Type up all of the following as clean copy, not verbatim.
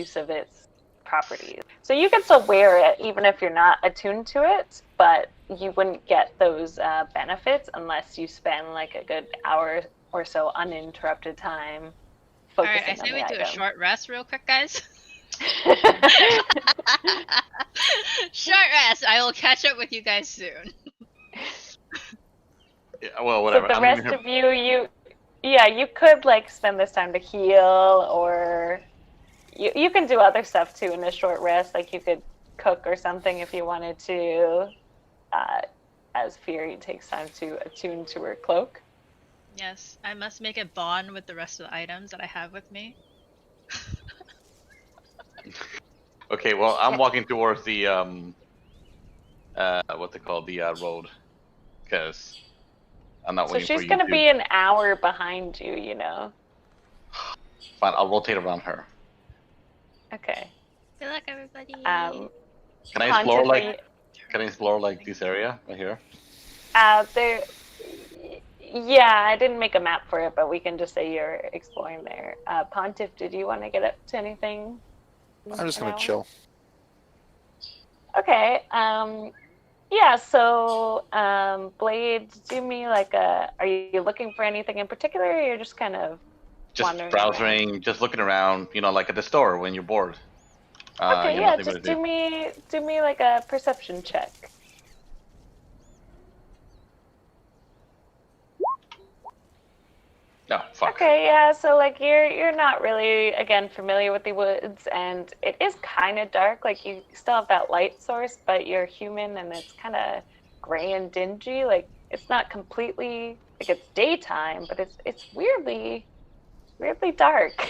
use of its properties. So you can still wear it even if you're not attuned to it, but you wouldn't get those benefits unless you spend like a good hour or so uninterrupted time focusing Alright, I say on we the do a item. short rest real quick, guys. Short rest. I will catch up with you guys soon. Yeah, well, So whatever. the I'm rest leaving of you could like spend this time to heal, or you can do other stuff too in a short rest. Like you could cook or something if you wanted to. As Fury takes time to attune to her cloak. Yes, I must make a bond with the rest of the items that I have with me. Okay, well, I'm walking towards the what's it called, the road, because I'm not So waiting for she's you gonna to. be an hour behind you, you know. Fine, I'll rotate around her. Okay. Good luck, everybody. Can I Pontiff, explore are you, Can I explore like this area right here? there. Yeah, I didn't make a map for it, but we can just say you're exploring there. Pontiff, did you want to get up to anything? I'm just gonna now? chill. Okay. Yeah, so Blade, do me like are you looking for anything in particular, or you're just kind of Just wandering browsing, around? just looking around. You know, like at the store when you're bored. Okay, You yeah, nothing just to do. do me like a perception check. No, fuck. Okay, yeah, so like you're not really again familiar with the woods, and it is kind of dark. Like you still have that light source, but you're human and it's kind of gray and dingy. Like it's not completely like it's daytime, but it's weirdly dark.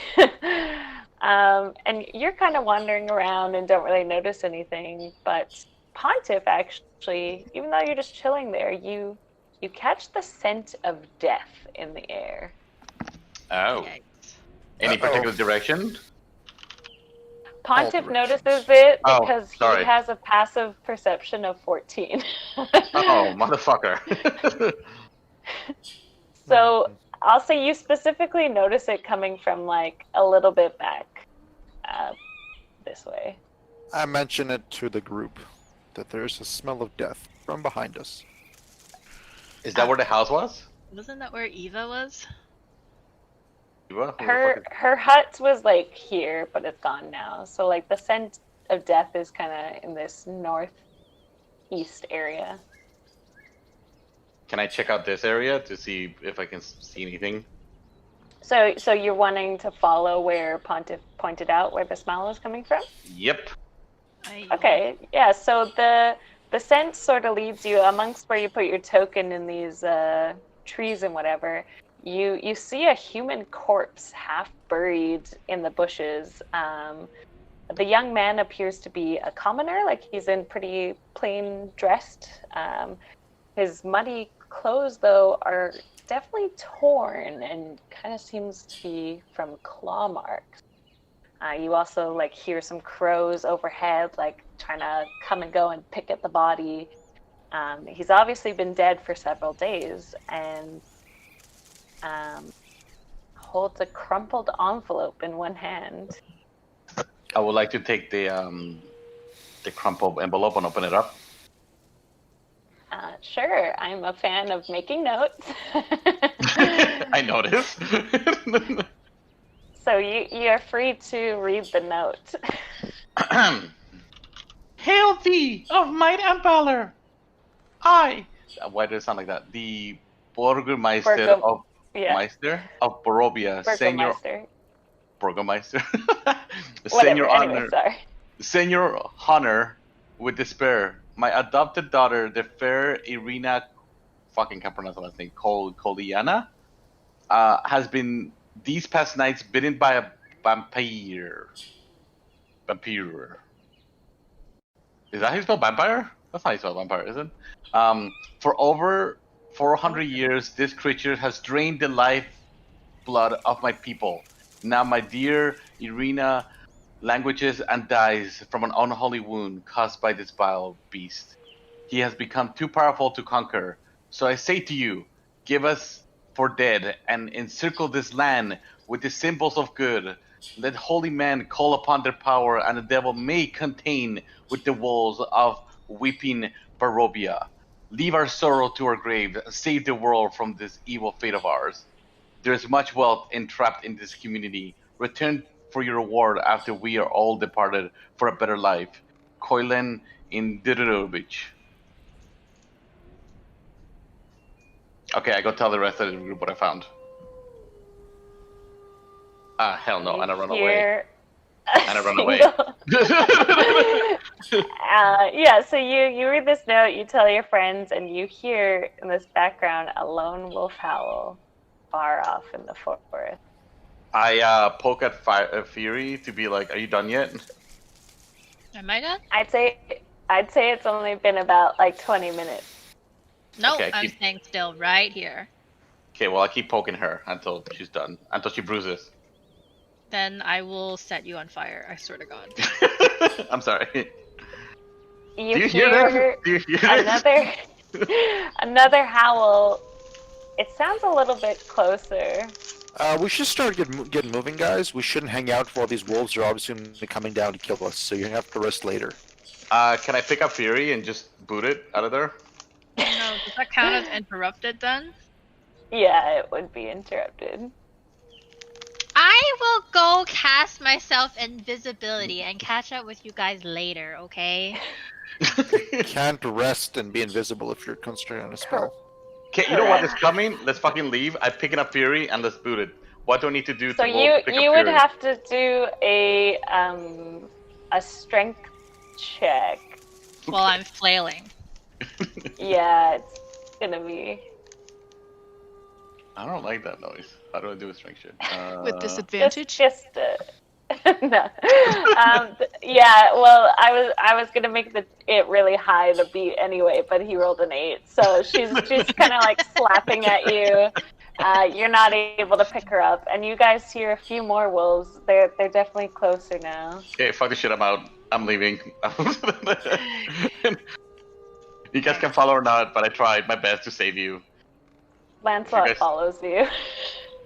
And you're kind of wandering around and don't really notice anything, but Pontiff actually, even though you're just chilling there, you catch the scent of death in the air. Oh, Yikes. any Uh-oh. particular direction? Pontiff directions. notices it Oh, because he sorry. has a passive perception of 14. Oh, motherfucker. So I'll say you specifically notice it coming from like a little bit back this way. I mention it to the group that there's a smell of death from behind us. Is that where the house was? Wasn't that where Eva was? Eva? Who the fuck is- Her hut was like here, but it's gone now. So like the scent of death is kind of in this northeast area. Can I check out this area to see if I can see anything? So you're wanting to follow where Pontiff pointed out where the smell is coming from? Yep. Okay, yeah. So the scent sort of leads you amongst where you put your token in these trees and whatever. You see a human corpse half buried in the bushes. The young man appears to be a commoner, like he's in pretty plain dressed. His muddy clothes, though, are definitely torn and kind of seems to be from claw marks. You also like hear some crows overhead, like trying to come and go and pick at the body. He's obviously been dead for several days, and holds a crumpled envelope in one hand. I would like to take the crumpled envelope and open it up. Sure, I'm a fan of making notes. I noticed. So you're free to read the note. Hail thee of might and valor! I. Why does it sound like that? The Burgermeister of Yeah, Meister of Borovia, Senior Burgermeister. Burgermeister, Whatever. Senior Anyway, Honor, sorry. Senior Honor with despair. My adopted daughter, the fair Irina, fucking can't pronounce the last name, Koliana, has been these past nights bitten by a vampire. Vampire. Is that how you spell vampire? That's not how you spell vampire, is it? For over 400 years, this creature has drained the life blood of my people. Now my dear Irina languishes and dies from an unholy wound caused by this vile beast. He has become too powerful to conquer. So I say to you, give us for dead and encircle this land with the symbols of good. Let holy men call upon their power, and the devil may contain with the walls of weeping Barovia. Leave our sorrow to our grave, save the world from this evil fate of ours. There is much wealth entrapped in this community. Return for your reward after we are all departed for a better life. Koilen in Didorovich. Okay, I go tell the rest of the group what I found. Ah, hell no, and I run away. Hear And I run away. Yeah, so you read this note, you tell your friends, and you hear in this background a lone wolf howl far off in the forest. I poke at Fury to be like, "Are you done yet?" Am I done? I'd say it's only been about like 20 minutes. No, Okay, I'm keep- staying still right here. Okay, well I keep poking her until she's done, until she bruises. Then I will set you on fire. I swear to God. I'm sorry. You Do you hear this? Do you hear this? another howl. It sounds a little bit closer. We should start getting moving, guys. We shouldn't hang out while these wolves are obviously going to be coming down to kill us, so you're going to have to rest later. Can I pick up Fury and just boot it out of there? No, does that count as interrupted then? Yeah, it would be interrupted. I will go cast myself invisibility and catch up with you guys later, okay? Can't rest and be invisible if you're concentrating on a spell. Okay, you know what is coming? Let's fucking leave. I'm picking up Fury and let's boot it. What do I need to do So to you pick up would Fury? have to do a strength check. While I'm flailing. Yeah, it's gonna be. I don't like that noise. How do I do a strength check? With disadvantage? Just no. Yeah. Well, I was gonna make it really high the beat anyway, but he rolled an 8, so she's kind of like slapping at you. You're not able to pick her up, and you guys hear a few more wolves. They're definitely closer now. Okay, fuck this shit. I'm out. I'm leaving. You guys can follow or not, but I tried my best to save you. Lancelot guys- follows you.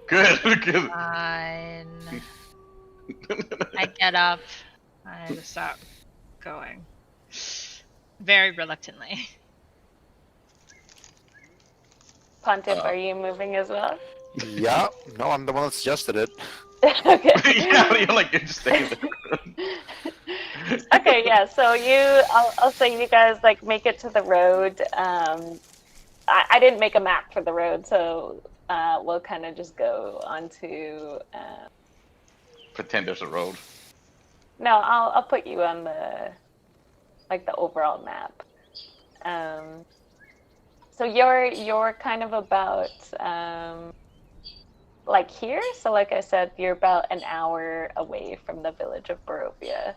Good. Good. Fine. I get up. I stop going. Very reluctantly. Pontiff, are you moving as well? Yeah, no, I'm the one that suggested it. Okay. Yeah, you're like you're just staying there. Okay, yeah. So I'll say you guys like make it to the road. I didn't make a map for the road, so we'll kind of just go onto. Pretend there's a road. No, I'll put you on the overall map. So you're kind of about like here. So like I said, you're about an hour away from the village of Barovia.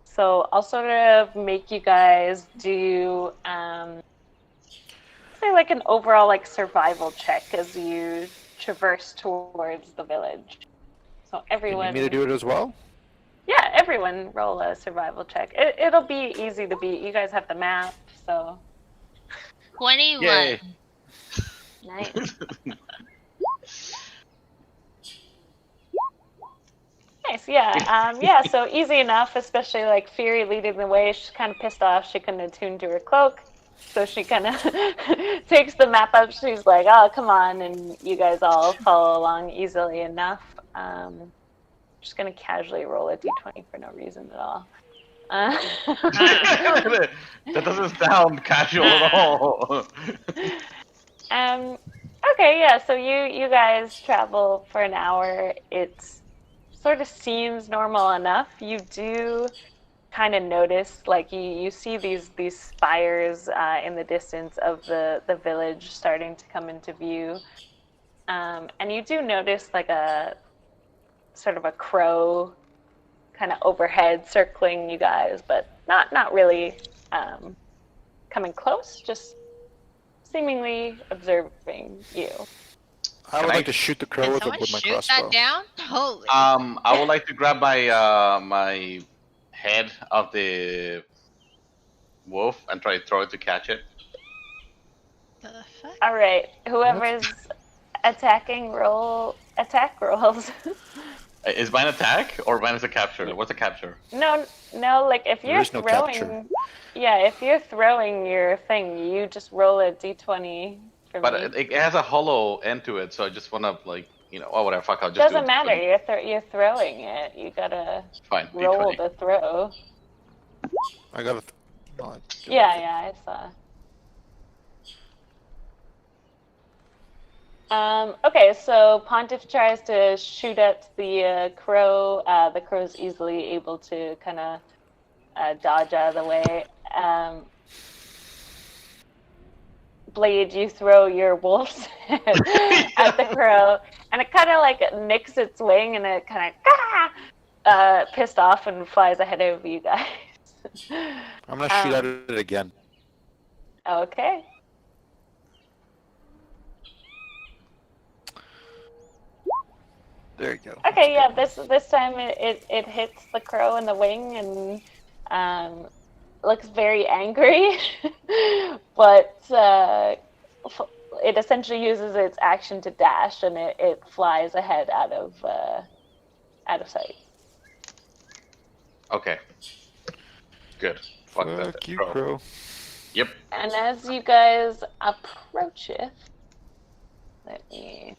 So I'll sort of make you guys do say like an overall like survival check as you traverse towards the village. So You everyone. need me to do it as well? Yeah, everyone roll a survival check. It'll be easy to beat. You guys have the map, so 21. Yay. nice. Nice, yeah. Yeah, so easy enough, especially like Fury leading the way. She's kind of pissed off. She couldn't attune to her cloak. So she kind of takes the map up. She's like, oh, come on. And you guys all follow along easily enough. Just going to casually roll a d20 for no reason at all. That doesn't sound casual at all. Okay, yeah, so you guys travel for an hour. It's sort of seems normal enough. You do kind of notice, like you see these spires in the distance of the village starting to come into view, and you do notice like a sort of a crow kind of overhead circling you guys, but not really coming close, just seemingly observing you. I would like to shoot the crow Can with someone my shoot crossbow. that down? Holy. I would like to grab my my head of the wolf and try to throw it to catch it. The fuck? All right, whoever's attacking roll attack rolls. Is mine attack or mine is a capture? Yeah. What's a capture? No, like if There you're is no throwing, capture. yeah, if you're throwing your thing, you just roll a d20 for But me. it has a hollow end to it, so I just want to oh whatever, fuck, I'll just do Doesn't it. matter. You're throwing it. You gotta Fine, roll d20. the throw. I got to. No, I do Yeah, okay. yeah, I saw. Okay, so Pontiff tries to shoot at the crow. The crow's easily able to kind of dodge out of the way. Blade, you throw your wolf's head at the crow, and it kind of like nicks its wing, and it kind of pissed off and flies ahead of you guys. I'm gonna shoot at it again. Okay. There you go. Okay, yeah. That's This time it hits the crow in the wing and looks very angry, but it essentially uses its action to dash, and it flies ahead out of sight. Okay. Good. Fuck good. that Fuck you, crow. crow. Yep. And as you guys approach it, let me.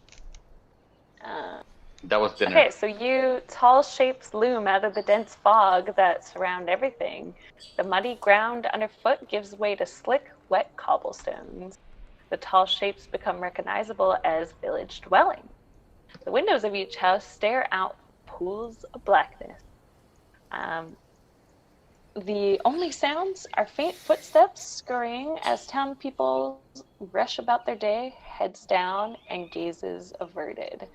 That was dinner. Okay, so tall shapes loom out of the dense fog that surround everything. The muddy ground underfoot gives way to slick, wet cobblestones. The tall shapes become recognizable as village dwellings. The windows of each house stare out pools of blackness. The only sounds are faint footsteps scurrying as town people rush about their day, heads down and gazes averted.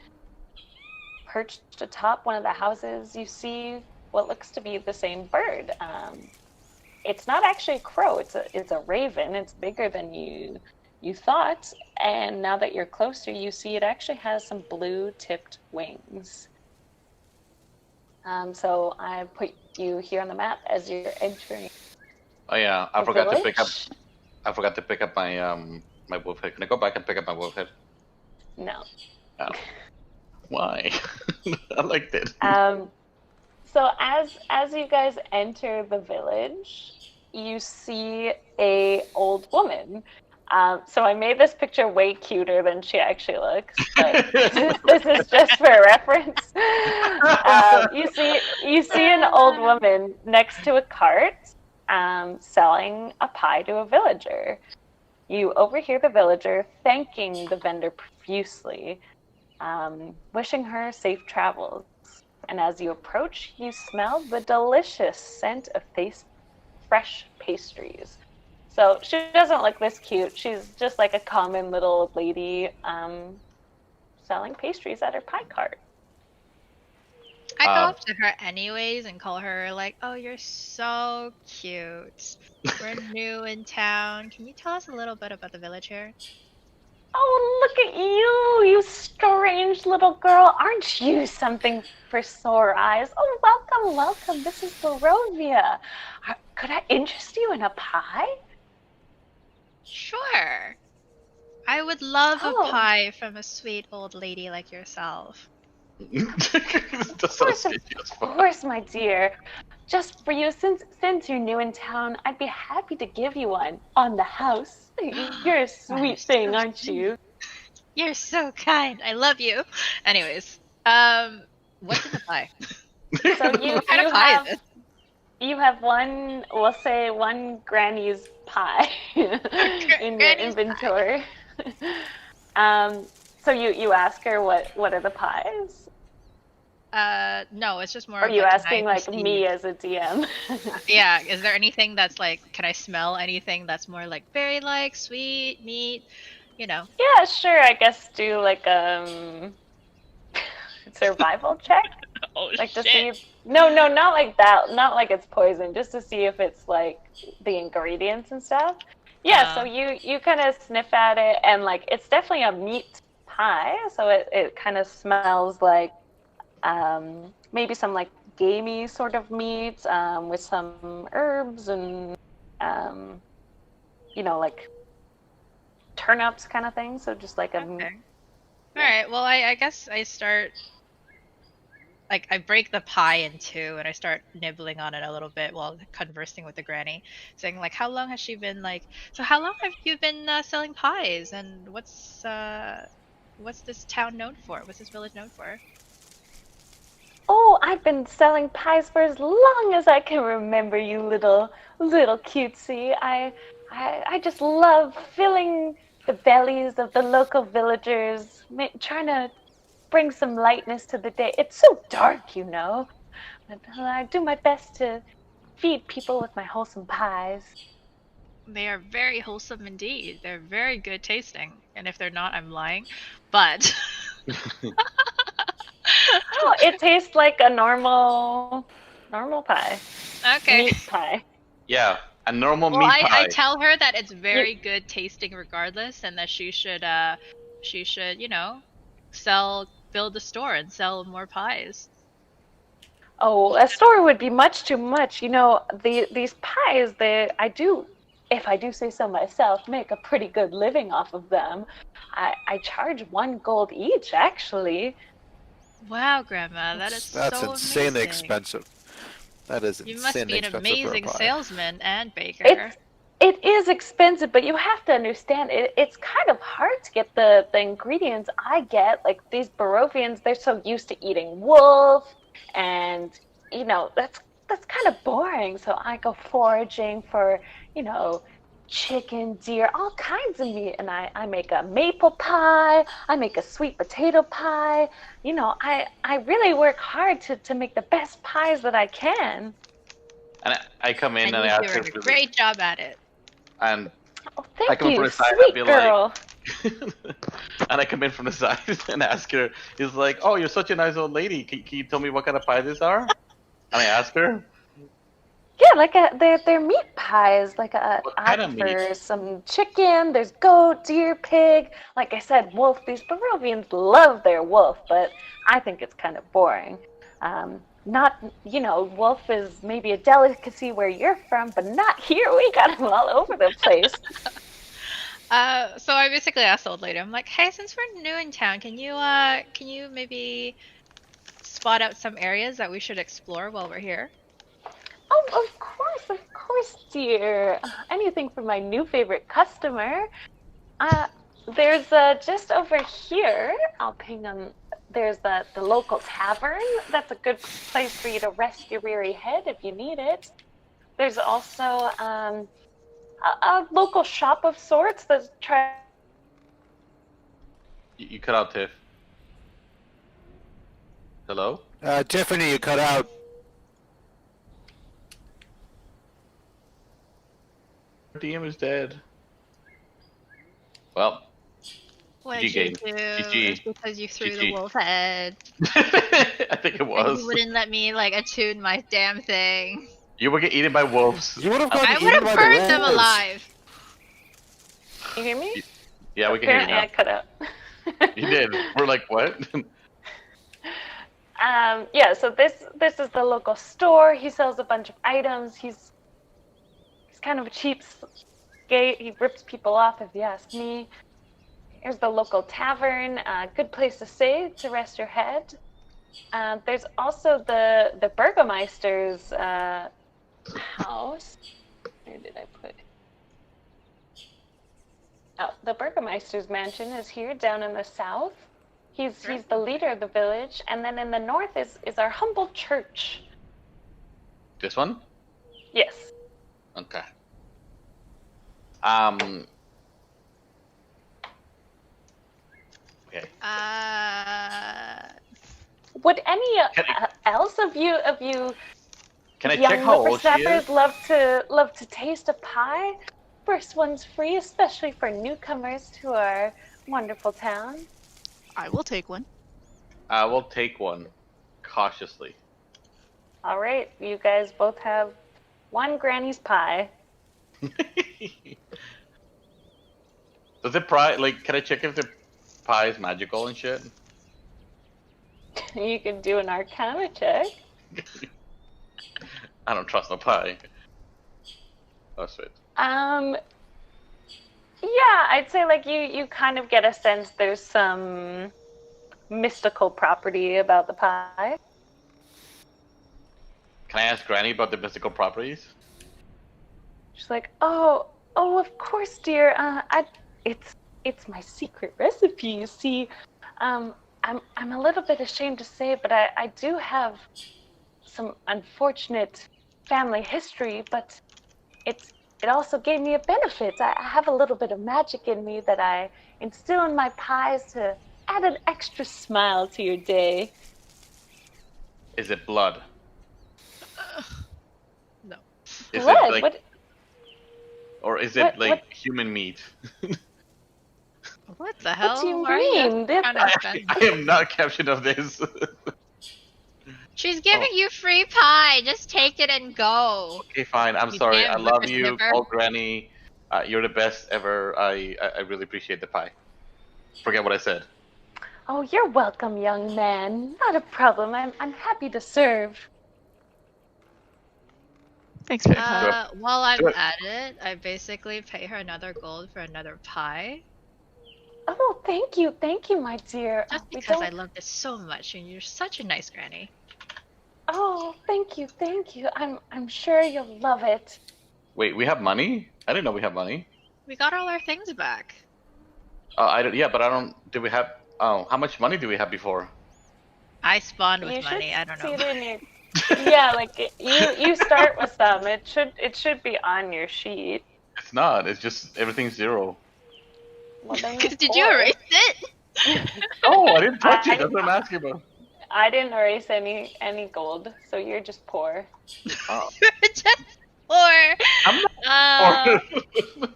Perched atop one of the houses, you see what looks to be the same bird. It's not actually a crow; it's a raven. It's bigger than you thought, and now that you're closer, you see it actually has some blue-tipped wings. So I put you here on the map as you're entering. Oh yeah, I the forgot to pick up. village. I forgot to pick up my my wolf head. Can I go back and pick up my wolf head? No. Oh. Why? I liked it. So as you guys enter the village, you see a old woman. So I made this picture way cuter than she actually looks, but this is just for reference. You see an old woman next to a cart, selling a pie to a villager. You overhear the villager thanking the vendor profusely, wishing her safe travels. And as you approach, you smell the delicious scent of fresh pastries. So she doesn't look this cute. She's just like a common little old lady selling pastries at her pie cart. I go up to her anyways and call her like, "Oh, you're so cute. We're new in town. Can you tell us a little bit about the village here?" Oh, look at you, you strange little girl. Aren't you something for sore eyes? Oh, welcome, welcome. This is Barovia. Could I interest you in a pie? Sure. I would love Oh. a pie from a sweet old lady like yourself. Of course, my dear. Just for you, since you're new in town, I'd be happy to give you one on the house. You're a sweet thing, aren't you? You're so kind. I love you. Anyways, what's in the pie? So What kind of pie is it? You have one, we'll say one granny's pie in your inventory. So you ask her what are the pies? No, it's just more. Or are of you like, asking like me as a DM? Yeah, is there anything that's like, can I smell anything that's more like berry like, sweet, meat, you know? Yeah, sure, I guess do like survival check. Oh like shit. to see no, not like that, not like it's poison, just to see if it's like the ingredients and stuff. Yeah, so you kind of sniff at it, and like it's definitely a meat pie, so it kind of smells like maybe some like gamey sort of meat with some herbs and like turnips kind of thing. So just like a Okay. All right. Well, I guess I start like I break the pie in two and I start nibbling on it a little bit while conversing with the granny, saying like, "How long has she been like? So how long have you been selling pies? And what's this town known for? What's this village known for?" Oh, I've been selling pies for as long as I can remember, you little cutesy. I just love filling the bellies of the local villagers, trying to bring some lightness to the day. It's so dark, you know. But I do my best to feed people with my wholesome pies. They are very wholesome indeed. They're very good tasting, and if they're not, I'm lying. But Oh, it tastes like a normal pie, okay. meat pie. Yeah, a normal Well, meat I pie. tell her that it's You, very good tasting regardless, and that she should build a store and sell more pies. oh, a store would be much too much. You know, these pies, I do, if I do say so myself, make a pretty good living off of them. I charge 1 gold each, actually. Wow, Grandma, that is That's so insanely amazing. expensive. That is You must insanely be an expensive for a amazing pie. salesman and baker. It's it is expensive, but you have to understand it's kind of hard to get the ingredients I get. Like these Barovians, they're so used to eating wolf, and you know that's kind of boring. So I go foraging for you know chicken, deer, all kinds of meat, and I make a maple pie. I make a sweet potato pie. You know, I really work hard to make the best pies that I can. And I come in And and I you're ask her doing a for the, great job at it. and Oh, I thank come in from you, the side and be sweet like, girl. and I come in from the side and ask her, he's like, "Oh, you're such a nice old lady. Can you tell me what kind of pie these are?" And I ask her, Yeah, like they're meat pies. Like "What I kind of meat?" prefer some chicken. There's goat, deer, pig. Like I said, wolf. These Barovians love their wolf, but I think it's kind of boring. Not you know, wolf is maybe a delicacy where you're from, but not here. We got them all over the place. So I basically asked the old lady, I'm like, "Hey, since we're new in town, can you maybe spot out some areas that we should explore while we're here?" Oh, of course, dear. Anything for my new favorite customer. Uh, there's just over here. I'll ping them. There's the local tavern. That's a good place for you to rest your weary head if you need it. There's also a local shop of sorts that's try. You cut out, Tiff. Hello? Tiffany, you cut out. DM is dead. Well, What GG did you game. do? GG. It's because you threw the GG. wolf head. I think it And was. you wouldn't let me like attune my damn thing. You will get eaten by wolves. You would have gotten I would eaten have by the burned them wolves. alive. You hear me? Yeah, we can hear you Apparently, now. I cut out. You did. We're like, what? Yeah. So this is the local store. He sells a bunch of items. He's kind of a cheapskate. He rips people off, if you ask me. Here's the local tavern. Good place to stay to rest your head. There's also the Burgomeister's house. Where did I put? Oh, the Burgomeister's mansion is here down in the south. He's the leader of the village, and then in the north is our humble church. This one? Yes. Okay. Okay. Would any Can else of you Can I young check how old she is? whippersnappers love to taste a pie? First one's free, especially for newcomers to our wonderful town. I will take one. I will take one cautiously. All right, you guys both have one granny's pie. Does it pie like? Can I check if the pie is magical and shit? You can do an Arcana check. I don't trust no pie. Oh sweet. Yeah, I'd say like you kind of get a sense there's some mystical property about the pie. Can I ask Granny about the mystical properties? She's like, oh, of course, dear. It's it's my secret recipe. You see, I'm a little bit ashamed to say, but I do have some unfortunate family history, but it it also gave me a benefit. I have a little bit of magic in me that I instill in my pies to add an extra smile to your day. Is it blood? No. Is it Blood? like, or is it like What human meat? What the what do hell? you Why are you mean? trying to offend? I am not captured of this. She's giving you free pie. Just take it and go. Okay, fine. I'm You sorry. I damn love you, whippersnipper. call Granny. You're the best ever. I really appreciate the pie. Forget what I said. Oh, you're welcome, young man. Not a problem. I'm happy to serve. Thanks for the Okay, pie. While I'm do it. at it, I basically pay her another gold for another pie. Oh, thank you, my dear. Just We because I don't. love this so much and you're such a nice granny. Oh, thank you. I'm sure you'll love it. Wait, we have money? I didn't know we have money. We got all our things back. I don't. Yeah, but I don't. Do we have? Oh, how much money do we have before? I spawned with You should money. I don't see know. it in your. Yeah, like you start with some. It should be on your sheet. It's not. It's just everything's zero. Well, then Because you're did you poor. erase it? Oh, I didn't touch it. I- That's what I'm asking about. I didn't erase any gold, so you're just poor. Oh, Just poor. I'm Uh, poor.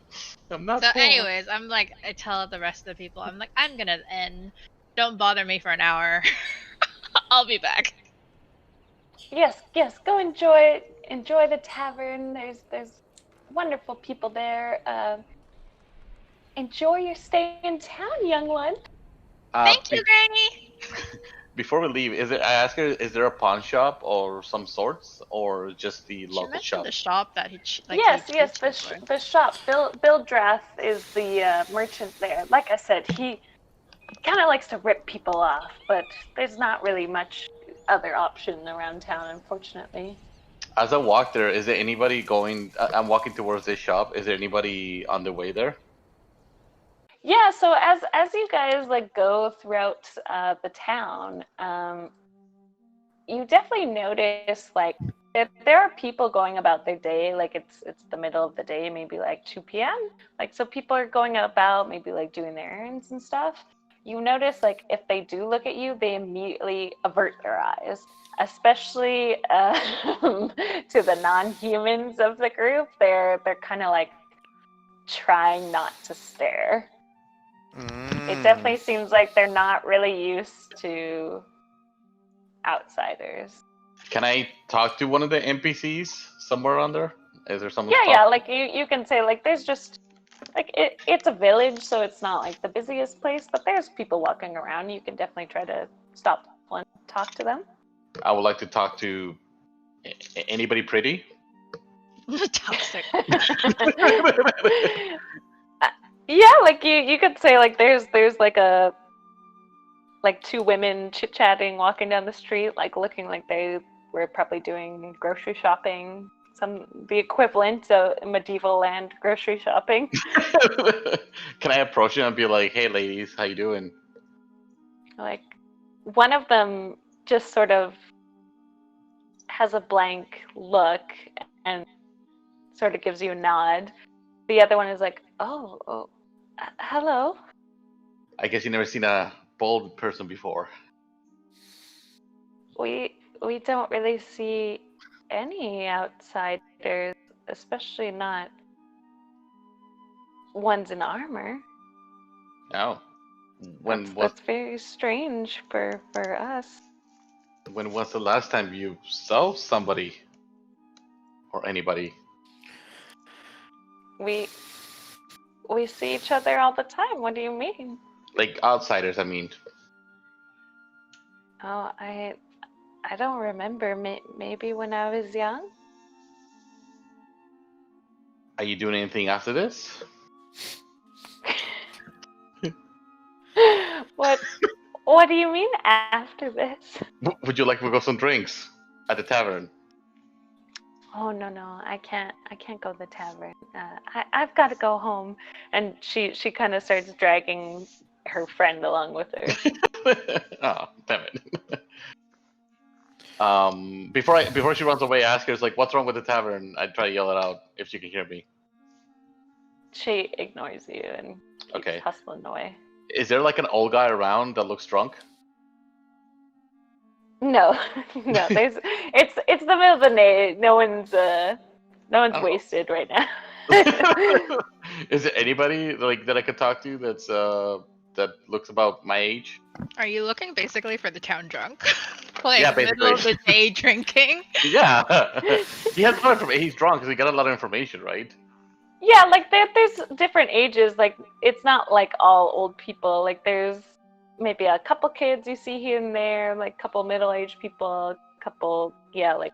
I'm not so, poor. anyways, I'm like, I tell the rest of the people, I'm like, I'm gonna end. Don't bother me for an hour. I'll be back. Yes, go enjoy the tavern. There's wonderful people there. Enjoy your stay in town, young one. Thank Be- you, Granny. before we leave, is it? I ask her, is there a pawn shop or some sorts, or just the She local mentioned shop? the shop that he like. Yes, he yes, treats you for. the shop. Bill Drath is the merchant there. Like I said, he kind of likes to rip people off, but there's not really much other option around town, unfortunately. As I walk there, is there anybody going? I'm walking towards this shop. Is there anybody on the way there? Yeah, so as you guys like go throughout the town, you definitely notice like there are people going about their day, like it's the middle of the day, maybe like 2 p.m. Like so people are going about maybe like doing their errands and stuff. You notice like if they do look at you, they immediately avert their eyes, especially to the non-humans of the group. They're kind of like trying not to stare. It definitely seems like they're not really used to outsiders. Can I talk to one of the NPCs somewhere around there? Is there someone? Yeah, like you can say like there's just like it's a village, so it's not like the busiest place, but there's people walking around. You can definitely try to stop and talk to them. I would like to talk to anybody pretty. Toxic. Yeah, like you could say like there's like two women chit-chatting walking down the street, like looking like they were probably doing grocery shopping, the equivalent of medieval land grocery shopping. Can I approach them and be like, "Hey, ladies, how you doing?" Like one of them just sort of has a blank look and sort of gives you a nod. The other one is like, oh, hello. I guess you never seen a bald person before. We don't really see any outsiders, especially not ones in armor. Oh, That's very strange for us. when was the last time you saw somebody or anybody? We see each other all the time. What do you mean? Like outsiders, I mean. Oh, I don't remember. Maybe when I was young. Are you doing anything after this? What do you mean after this? Would you like to go some drinks at the tavern? Oh no, I can't go to the tavern. I've got to go home. And she kind of starts dragging her friend along with her. Oh, damn it. Before she runs away, ask her like, "What's wrong with the tavern?" I try to yell it out if she can hear me. She ignores you and keeps Okay. hustling away. Is there like an old guy around that looks drunk? No, no. It's the middle of the night. No one's Oh. wasted right now. Is there anybody like that I could talk to that's that looks about my age? Are you looking basically for the town drunk? Like Yeah, middle of the day drinking? Yeah. He has a lot of information. He's drunk because he got a lot of information, right? Yeah, like there's different ages. Like it's not like all old people. Like there's maybe a couple kids you see here and there, like a couple middle-aged people, a couple like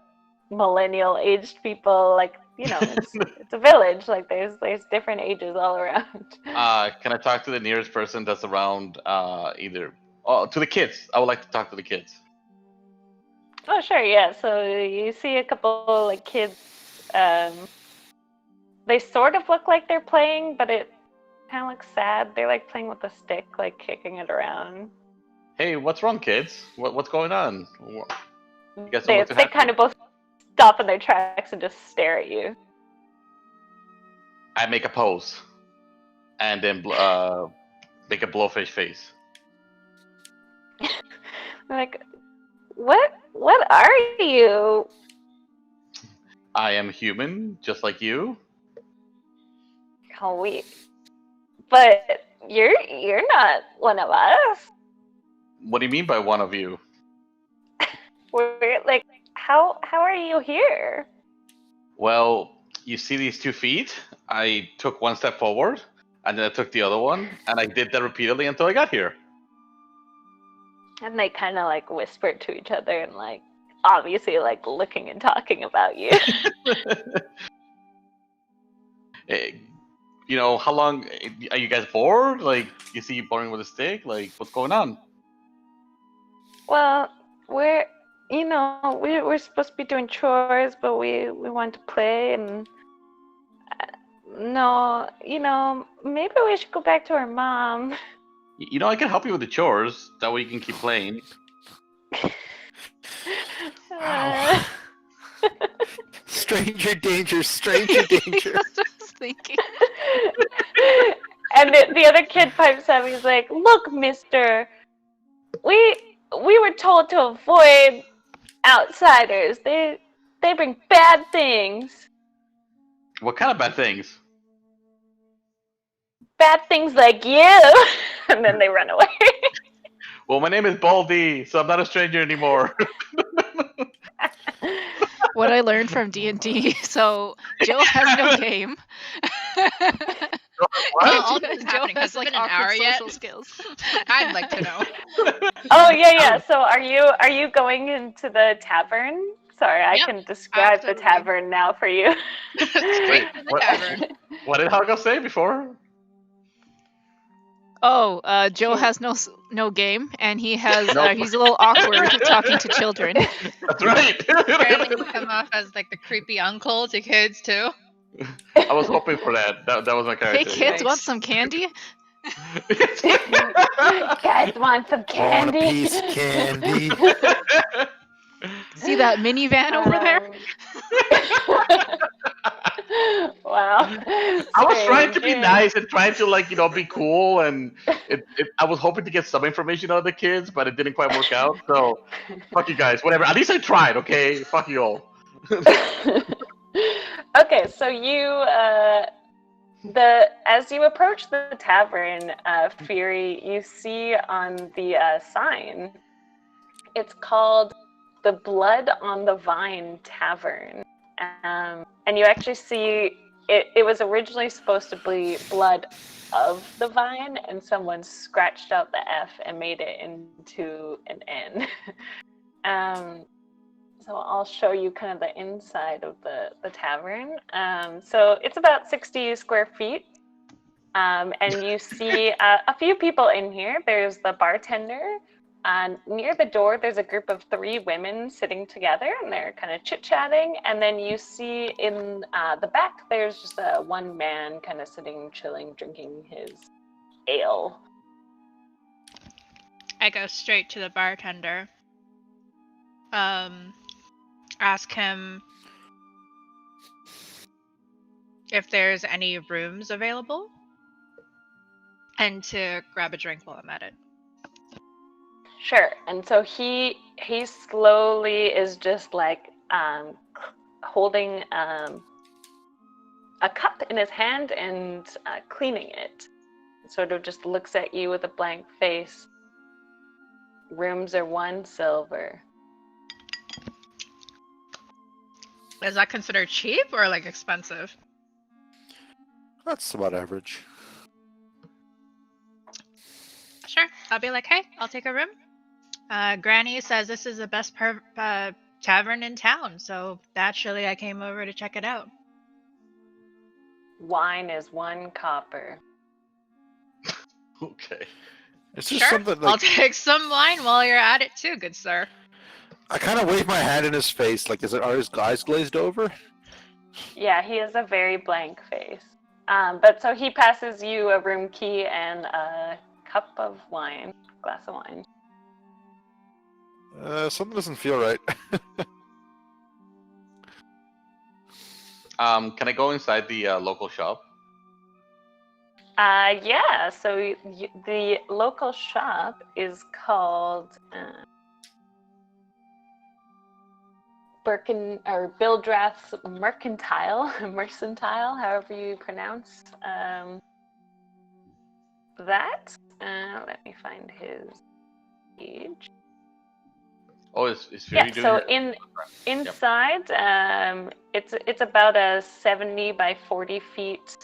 millennial-aged people. Like it's a village. Like there's different ages all around. Can I talk to the nearest person that's around? Either to the kids. I would like to talk to the kids. Oh sure, yeah. So you see a couple like kids. They sort of look like they're playing, but it kind of looks sad. They're like playing with a stick, like kicking it around. Hey, what's wrong, kids? What's going on? You guys don't They look too happy? kind of both stop in their tracks and just stare at you. I make a pose, and then make a blowfish face. Like, what are you? I am human, just like you. Oh wait, but you're not one of us. What do you mean by one of you? We're like, how are you here? Well, you see these 2 feet? I took one step forward, and then I took the other one, and I did that repeatedly until I got here. And they kind of like whisper to each other and like obviously like looking and talking about you. How long are you guys bored? Like, you see you boring with a stick? Like, what's going on? Well, we're supposed to be doing chores, but we want to play and no, maybe we should go back to our mom. I can help you with the chores. That way you can keep playing. Wow. Stranger danger, stranger danger. That's what I was thinking. And the other kid pipes up. He's like, "Look, mister, we were told to avoid outsiders. They bring bad things. What kind of bad things? Bad things like you." And then they run away. Well, my name is Baldy, so I'm not a stranger anymore. What I learned from D&D. So Jill has no game. All this is Jill happening. Has has it like been an awkward hour yet? social skills. I'd like to know. Oh yeah. So are you going into the tavern? Sorry, I Yep, can describe absolutely. the tavern now for you. Straight to the What? tavern. What did Helga say before? Oh, Joe has no game, and he has he's a little awkward talking to children. That's right. Apparently you come off as like the creepy uncle to kids too. I was hoping for that. That was my character. Hey kids, Nice. want some candy? Guys want some Want a candy? piece of candy? See that minivan over there? Wow. I was trying to be Strange. nice and trying to be cool, and I was hoping to get some information out of the kids, but it didn't quite work out. So, fuck you guys. Whatever. At least I tried. Okay. Fuck you all. Okay, so you as you approach the tavern, Fury, you see on the sign, it's called the Blood on the Vine Tavern. And you actually see it was originally supposed to be blood of the vine, and someone scratched out the F and made it into an N. So I'll show you kind of the inside of the tavern. So it's about 60 square feet. And you see a few people in here. There's the bartender, And near the door, there's a group of 3 women sitting together, and they're kind of chit-chatting. And then you see in the back, there's just one man kind of sitting, chilling, drinking his ale. I go straight to the bartender. Ask him if there's any rooms available, and to grab a drink while I'm at it. Sure. And so he slowly is just like holding a cup in his hand and cleaning it. Sort of just looks at you with a blank face. Rooms are 1 silver. Is that considered cheap or like expensive? That's about average. Sure. I'll be like, hey, I'll take a room. Granny says this is the best tavern in town, so naturally I came over to check it out. Wine is 1 copper. Okay. It's just Sure. something I'll like take some wine while you're at it too, good sir. I kind of wave my hand in his face, like, are his eyes glazed over? Yeah, he has a very blank face. But so he passes you a room key and a cup of wine, glass of wine. Something doesn't feel right. Can I go inside the local shop? Yeah, so the local shop is called Bildrath's Mercantile, however you pronounce that. Let me find his page. Oh, is Fury Yeah, doing so it? inside, it's about a 70 by 40 feet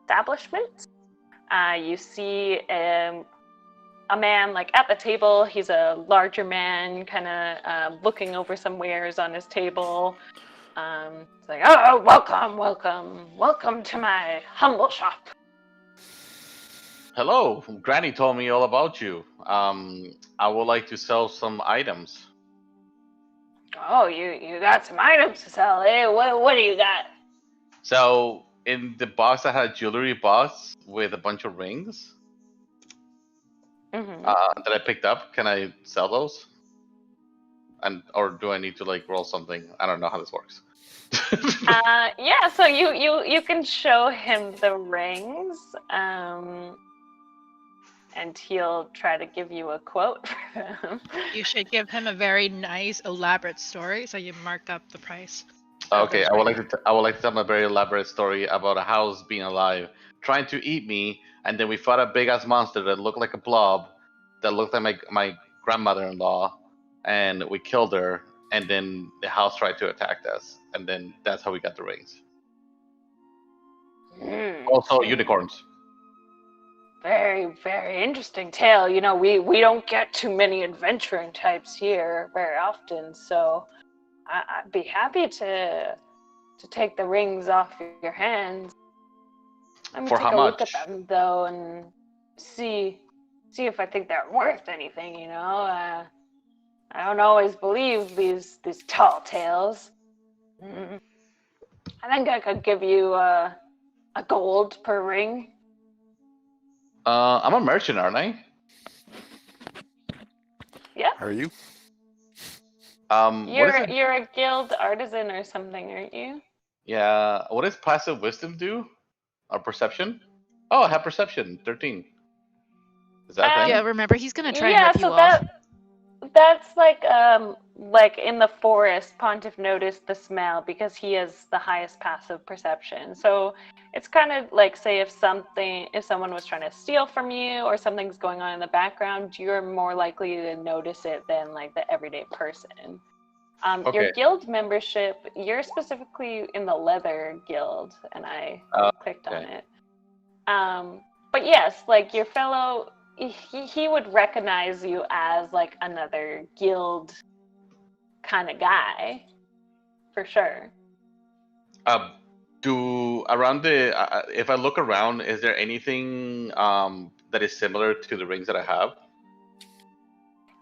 establishment. You see a man like at the table. He's a larger man, kind of looking over some wares on his table. It's like, oh, welcome to my humble shop. Hello, Granny told me all about you. I would like to sell some items. Oh, you got some items to sell, eh? What do you got? So in the box, I had a jewelry box with a bunch of rings Mm-hmm. that I picked up. Can I sell those? Or do I need to like roll something? I don't know how this works. Yeah, so you can show him the rings, and he'll try to give you a quote for them. You should give him a very nice, elaborate story, so you mark up the price. Okay, I would like to tell him a very elaborate story about a house being alive, trying to eat me, and then we fought a big ass monster that looked like a blob, that looked like my grandmother-in-law, and we killed her, and then the house tried to attack us, and then that's how we got the rings. Also, unicorns. Very, very interesting tale. You know, we don't get too many adventuring types here very often, so I'd be happy to take the rings off your hands. Let me For take how a look much? at them though and see if I think they're worth anything. You know, I don't always believe these tall tales. I think I could give you a gold per ring. I'm a merchant, aren't I? Yeah. Are you? What is it? You're a guild artisan or something, aren't you? Yeah. What does passive wisdom do? Or perception? Oh, I have perception. 13. Is that thing? Yeah, remember, he's gonna try and Yeah, rip you so off. that's like in the forest, Pontiff noticed the smell because he has the highest passive perception. So it's kind of like, say if someone was trying to steal from you or something's going on in the background, you're more likely to notice it than like the everyday person. Your Okay. guild membership, you're specifically in the leather guild, and I clicked on okay. it. But yes, like your fellow, he would recognize you as like another guild kind of guy, for sure. If I look around, is there anything that is similar to the rings that I have?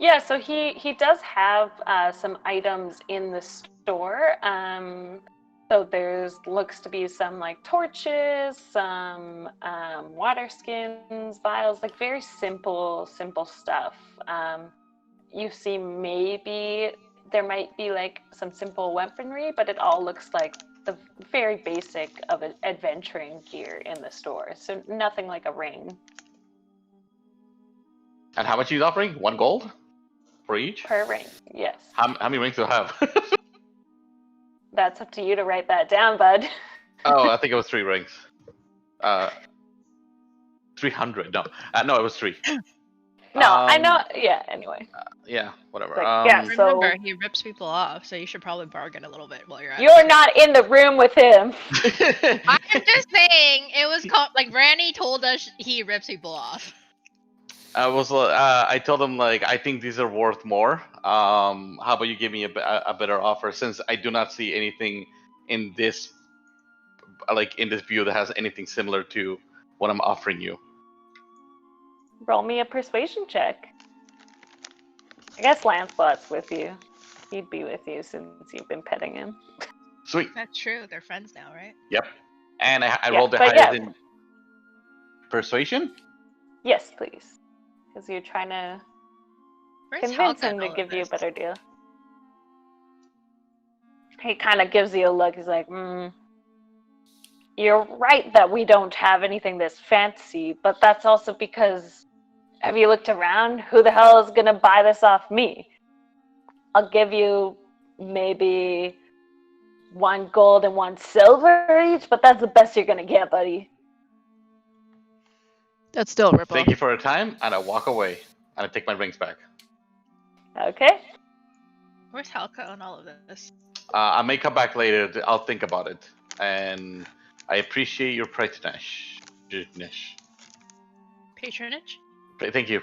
Yeah, so he does have some items in the store. So there's looks to be some like torches, some water skins, vials, like very simple stuff. You see maybe there might be like some simple weaponry, but it all looks like the very basic of adventuring gear in the store. So nothing like a ring. And how much are you offering? 1 gold for each? Per ring, yes. How many rings do I have? That's up to you to write that down, bud. Oh, I think it was 3 rings. 300. No, no, it was 3. No, I know. Yeah. Anyway, Yeah, whatever. Like, yeah, so- Remember, he rips people off, so you should probably bargain a little bit while you're at it. you're not in the room with him. I'm just saying, it was called, like, Randy told us he rips people off. I told him like I think these are worth more. How about you give me a better offer, since I do not see anything in this view that has anything similar to what I'm offering you. Roll me a persuasion check. I guess Lancelot's with you. He'd be with you since you've been petting him. Sweet. That's true. They're friends now, right? Yep. And I Yeah, rolled the but highest yeah. in persuasion. Yes, please. Because you're trying to Where's convince Helga him to in all give of you a this? better deal. He kind of gives you a look. He's like, you're right that we don't have anything this fancy, but that's also because, have you looked around? Who the hell is going to buy this off me? I'll give you maybe 1 gold and 1 silver each, but that's the best you're going to get, buddy. That's still a ripoff. Thank you for your time, and I walk away, and I take my rings back. Okay. Where's Helga on all of this? I may come back later. I'll think about it, and I appreciate your patronage. Patronage? Thank you.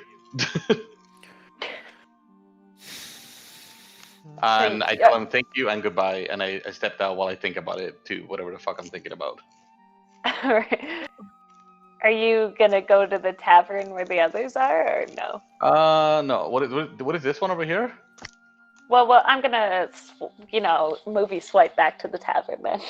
And I tell him thank you and goodbye, and I step out while I think about it too, whatever the fuck I'm thinking about. Alright. Are you going to go to the tavern where the others are, or no? No. What is this one over here? Well, I'm going to, movie swipe back to the tavern then.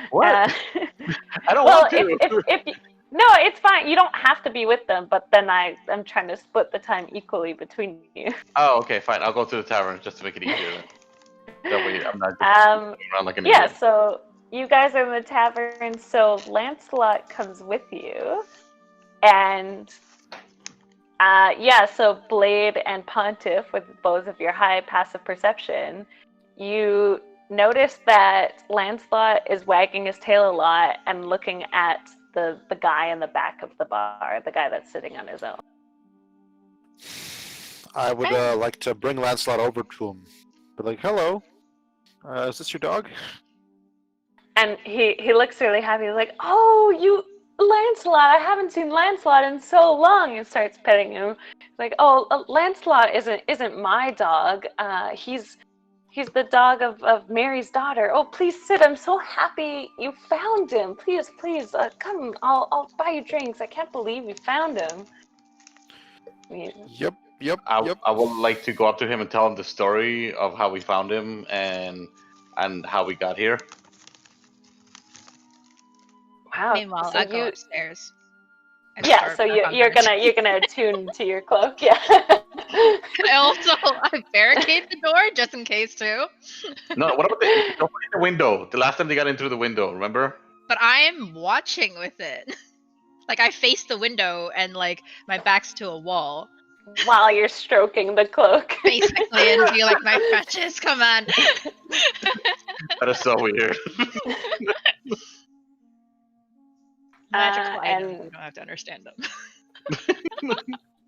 What? I don't well, want to. if you, no, it's fine. You don't have to be with them, but then I'm trying to split the time equally between you. Oh, okay, fine. I'll go to the tavern just to make it easier. Then. That way, I'm not just around like an Yeah, idiot. so you guys are in the tavern. So Lancelot comes with you, and so Blade and Pontiff, with both of your high passive perception, you notice that Lancelot is wagging his tail a lot and looking at the guy in the back of the bar, the guy that's sitting on his own. I would like to bring Lancelot over to him. Be like, hello, is this your dog? And he looks really happy. He's like, oh, you, Lancelot, I haven't seen Lancelot in so long, and starts petting him. He's like, oh, Lancelot isn't my dog. He's the dog of Mary's daughter. Oh, please sit. I'm so happy you found him. Please, come. I'll buy you drinks. I can't believe you found him. Yep. I would like to go up to him and tell him the story of how we found him and how we got here. Wow. Meanwhile, so I go upstairs. and Yeah, start so back on you're Vanish. gonna attune to your cloak. Yeah. I barricade the door just in case too. No, what about the window? The last time they got in through the window, remember? But I am watching with it. Like I face the window and like my back's to a wall. While you're stroking the cloak. Basically, and be like, my precious, come on. That is so weird. Magical items, and- you don't have to understand them.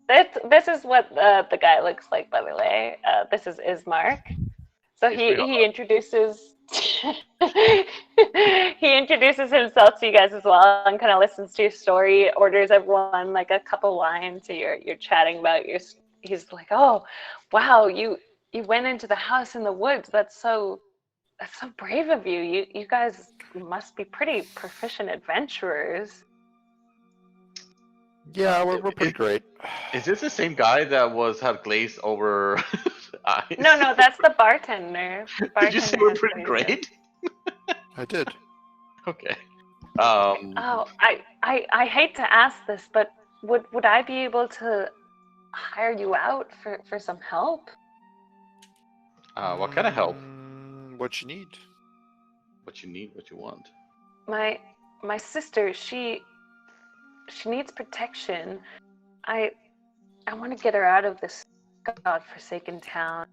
This is what the guy looks like, by the way. This is Ismark. So he introduces he introduces himself to you guys as well, and kind of listens to your story. Orders everyone like a cup of wine. So you're chatting about your. He's like, oh, wow, you went into the house in the woods. That's so brave of you. You guys must be pretty proficient adventurers. Yeah, we're pretty great. Is this the same guy that had glazed over eyes? No, that's the bartender. Did you say we're Has pretty glazed in. great? I did. Okay. Oh, I hate to ask this, but would I be able to hire you out for some help? What kind of help? What you need? What you need? What you want? My sister, she needs protection. I want to get her out of this godforsaken town.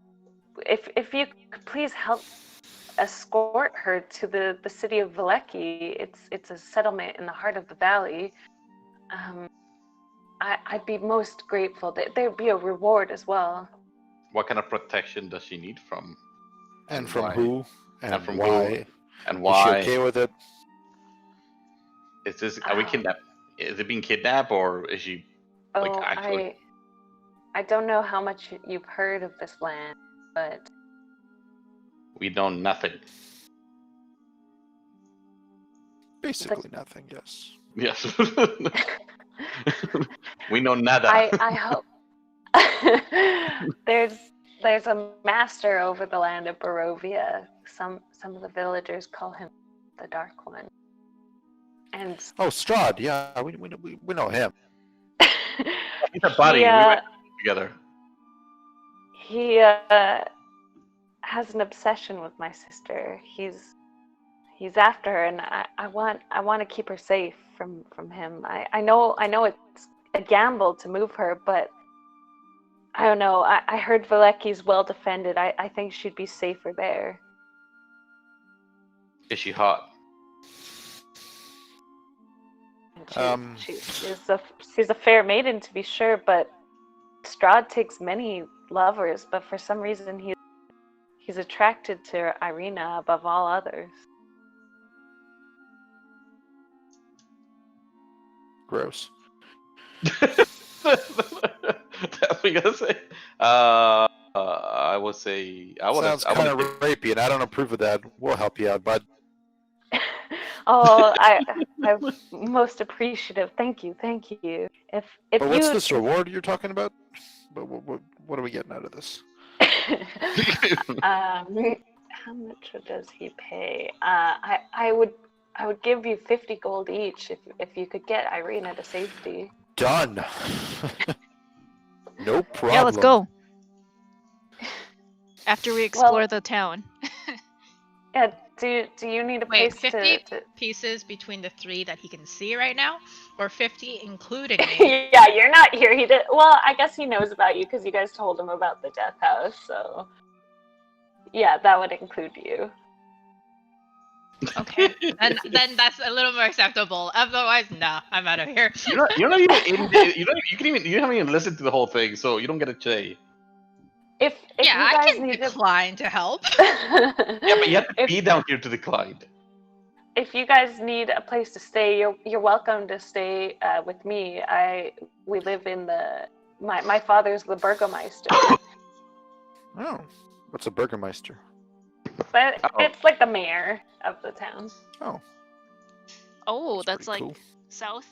If you could please help escort her to the city of Valeki. It's a settlement in the heart of the valley. I'd be most grateful. There'd be a reward as well. What kind of protection does she need from? And from why? who? And from why? who? And Is why? she okay with it? Is this? Are we kidnapped? Is it being kidnapped, or is she like actually? I don't know how much you've heard of this land, but We know nothing. Basically nothing. Yes. Yes. We know nada. I hope there's a master over the land of Barovia. Some of the villagers call him the Dark One. And Oh, Strahd. Yeah, we know him. He's a buddy. We went together. He has an obsession with my sister. He's after her, and I want to keep her safe from him. I know it's a gamble to move her, but I don't know. I heard Valeki's well defended. I think she'd be safer there. Is she hot? She's a fair maiden, to be sure, but Strahd takes many lovers, but for some reason he's attracted to Irina above all others. Gross. That's what you gotta say. I would say Sounds kind of rapey, and I don't approve of that. We'll help you out, bud. Oh, I'm most appreciative. Thank you. If But what's this reward you're talking about? But what are we getting out of this? How much does he pay? I would give you 50 gold each if you could get Irina to safety. Done. No problem. Yeah, let's go. After we explore the town. Yeah. Do you need a Wait, place 50 to... pieces between the 3 that he can see right now, or 50 including me? Yeah, you're not here. He did. Well, I guess he knows about you because you guys told him about the death house. So, yeah, that would include you. Okay, and then that's a little more acceptable. Otherwise, no, I'm out of here. You're not even in. You haven't even listened to the whole thing, so you don't get a say. If Yeah, you guys I can need decline to help. Yeah, but you have to be down here to decline. If you guys need a place to stay, you're welcome to stay with me. We live in my father's the Burgomeister. Oh, what's a Burgermeister? But it's like the mayor of the town. Oh. Oh, that's pretty like cool. south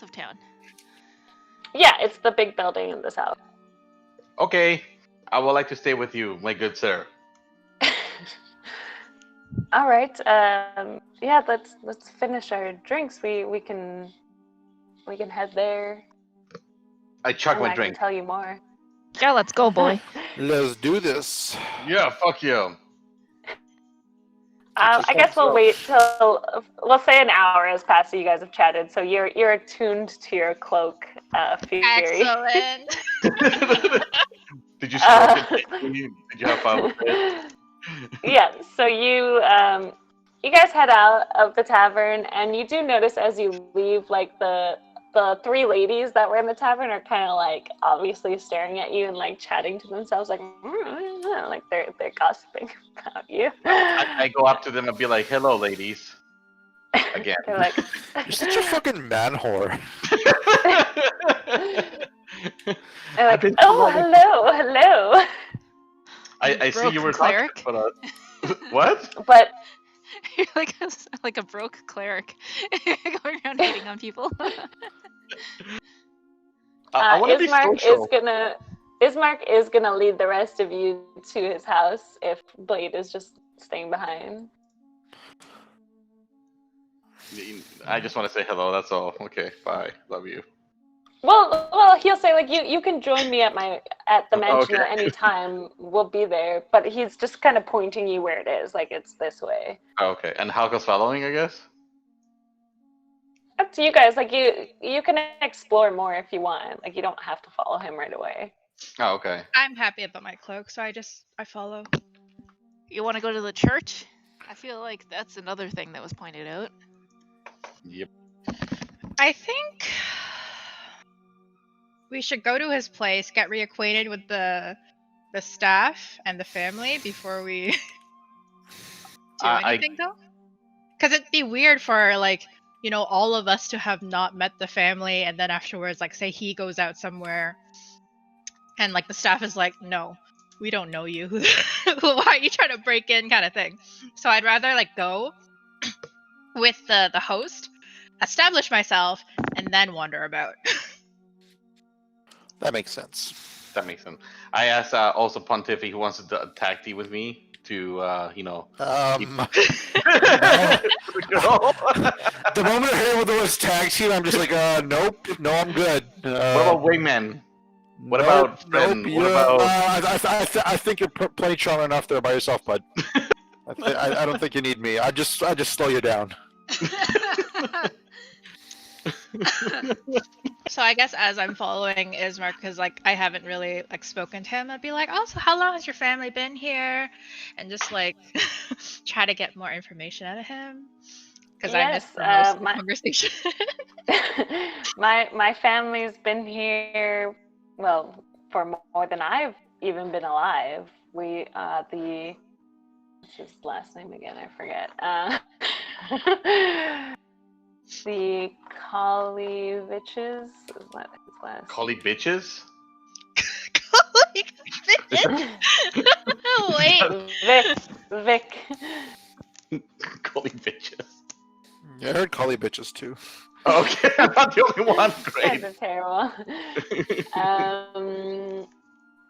of town. Yeah, it's the big building in the south. Okay, I would like to stay with you, my good sir. All right. Yeah, let's finish our drinks. We can head there. I chug my I drink. can tell you more. Yeah, let's go, boy. Let's do this. Yeah, fuck you. I guess we'll wait till we'll say an hour has passed so you guys have chatted. So you're attuned to your cloak, Fury. Excellent. Did you stroke it? Did you have fun with it? Yeah. So you guys head out of the tavern, and you do notice as you leave, like the 3 ladies that were in the tavern are kind of like obviously staring at you and like chatting to themselves, like like they're gossiping about you. I go up to them and be like, "Hello, ladies." Again. They're like, You're such a fucking man whore. they're like, oh, hello. I see you were cleric. talking about what? But You're like a broke cleric going around hitting on people. I want to be social. Ismark is gonna lead the rest of you to his house if Blade is just staying behind. I just want to say hello. That's all. Okay, bye. Love you. Well, he'll say like you can join me at the mansion Okay. at any time. We'll be there, but he's just kind of pointing you where it is, like it's this way. Okay, and Halko's following, I guess. Up to you guys. Like you can explore more if you want. Like you don't have to follow him right away. Oh, okay. I'm happy about my cloak, so I follow. You want to go to the church? I feel like that's another thing that was pointed out. Yep. I think we should go to his place, get reacquainted with the staff and the family before we do anything, though. Because it'd be weird for like all of us to have not met the family, and then afterwards, like say he goes out somewhere, and like the staff is like, no, we don't know you. Why are you trying to break in, kind of thing. So I'd rather like go with the host, establish myself, and then wander about. That makes sense. That makes sense. I asked also Pontiff if he wants to tag team with me to, No. The moment I heard what the was tag team, I'm just like, nope, no, I'm good. What about Wingman? What nope, about Finn? Nope, What about? I think you're plenty strong enough there by yourself, bud. I don't think you need me. I just slow you down. So I guess as I'm following Ismark, because like I haven't really like spoken to him, I'd be like, also, how long has your family been here? And just like try to get more information out of him. Because I missed the most of the conversation. my family's been here, well, for more than I've even been alive. We what's his last name again? I forget. The Koliviches, is that his last? Collie bitches? Wait. Vic. Collie bitches. Yeah, I heard collie bitches too. Okay, I'm not the only one. Great. That's terrible.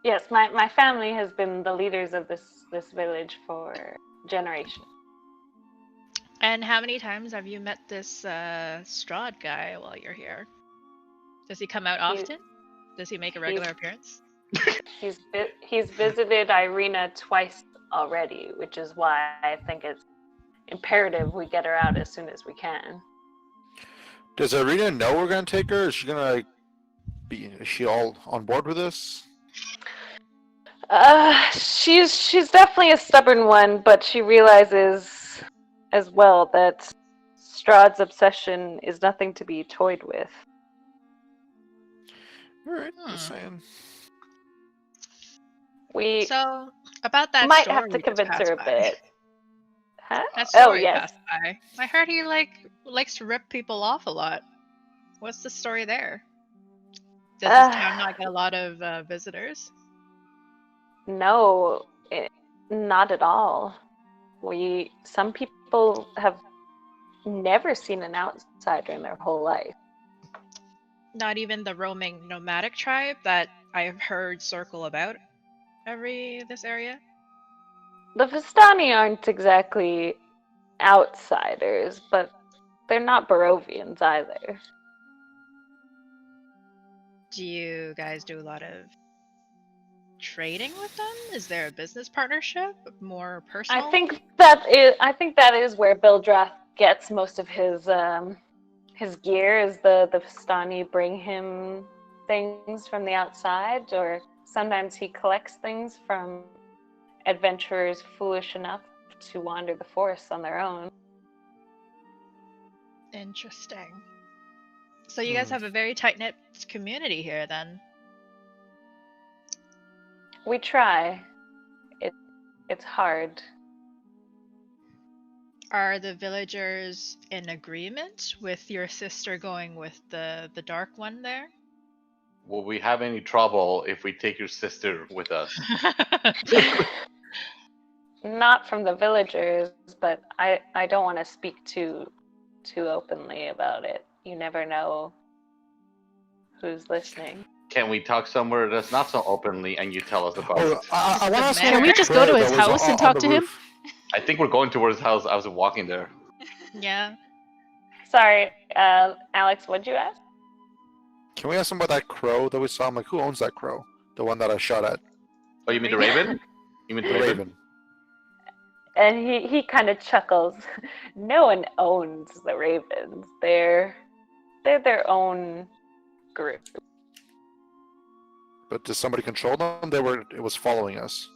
Yes, my family has been the leaders of this village for generations. And how many times have you met this Strahd guy while you're here? Does he come out often? Does he make a regular appearance? He's visited Irina twice already, which is why I think it's imperative we get her out as soon as we can. Does Irina know we're gonna take her? Is she all on board with this? She's definitely a stubborn one, but she realizes as well that Strahd's obsession is nothing to be toyed with. Alright, just saying. So about that might story have to convince her a bit. Huh? That story yes. passed by. I heard he likes to rip people off a lot. What's the story there? Does this town not get a lot of visitors? No, not at all. Some people have never seen an outsider in their whole life. Not even the roaming nomadic tribe that I've heard circle about this area? The Vistani aren't exactly outsiders, but they're not Barovians either. Do you guys do a lot of trading with them? Is there a business partnership? More personal? I think that is where Bildrath gets most of his gear. Is the Vistani bring him things from the outside, or sometimes he collects things from adventurers foolish enough to wander the forests on their own. Interesting. So you guys have a very tight-knit community here, then. We try. It's hard. Are the villagers in agreement with your sister going with the dark one there? Will we have any trouble if we take your sister with us? Not from the villagers, but I don't want to speak too openly about it. You never know who's listening. Can we talk somewhere that's not so openly and you tell us about Oh, it? I want to ask Can Can we about just the go to crow his that was house and on talk the to him? roof. I think we're going towards his house. I was walking there. Yeah. Sorry, Alex, what'd you ask? Can we ask him about that crow that we saw? I'm like, who owns that crow? The one that I shot at. Oh, you mean the raven? You mean The raven. And he kind of chuckles. No one owns the ravens. They're their own group. But does somebody control them? It was following us.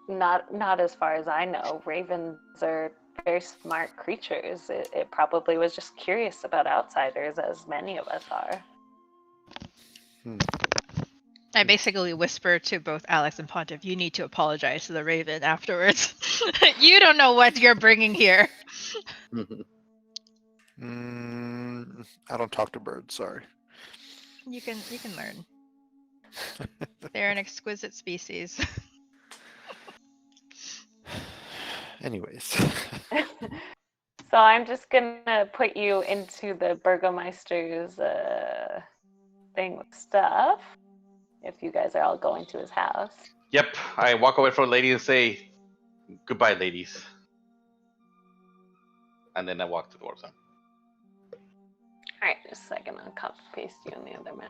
Not as far as I know. Ravens are very smart creatures. It probably was just curious about outsiders, as many of us are. I basically whisper to both Alex and Pontiff, you need to apologize to the Raven afterwards. You don't know what you're bringing here. I don't talk to birds. Sorry. You can learn. They're an exquisite species. Anyways. So I'm just gonna put you into the Burgomeister's thing with stuff. If you guys are all going to his house. Yep. I walk away from a lady and say, "Goodbye, ladies." And then I walk towards them. Alright, just a second, I'll copy paste you on the other map.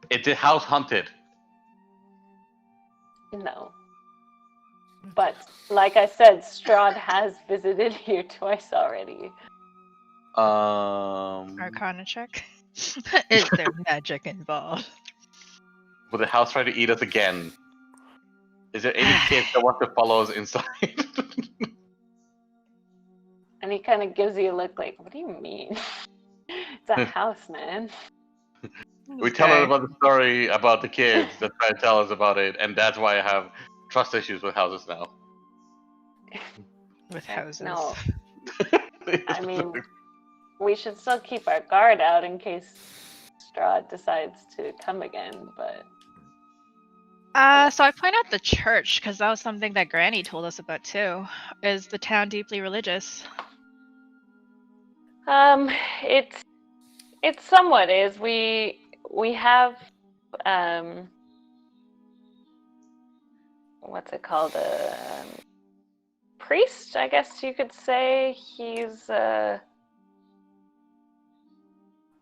It's a house hunted. No. But like I said, Strahd has visited here twice already. Arcana check. Is there magic involved? Will the house try to eat us again? Is there any kids that want to follow us inside? And he kind of gives you a look like, what do you mean? It's a house, man. We tell her about the story about the kids that try to tell us about it, and that's why I have trust issues with houses now. With houses. No, I mean, we should still keep our guard out in case Strahd decides to come again, but... So I point out the church, because that was something that Granny told us about too. Is the town deeply religious? It somewhat is. We have what's it called? A priest, I guess you could say. He's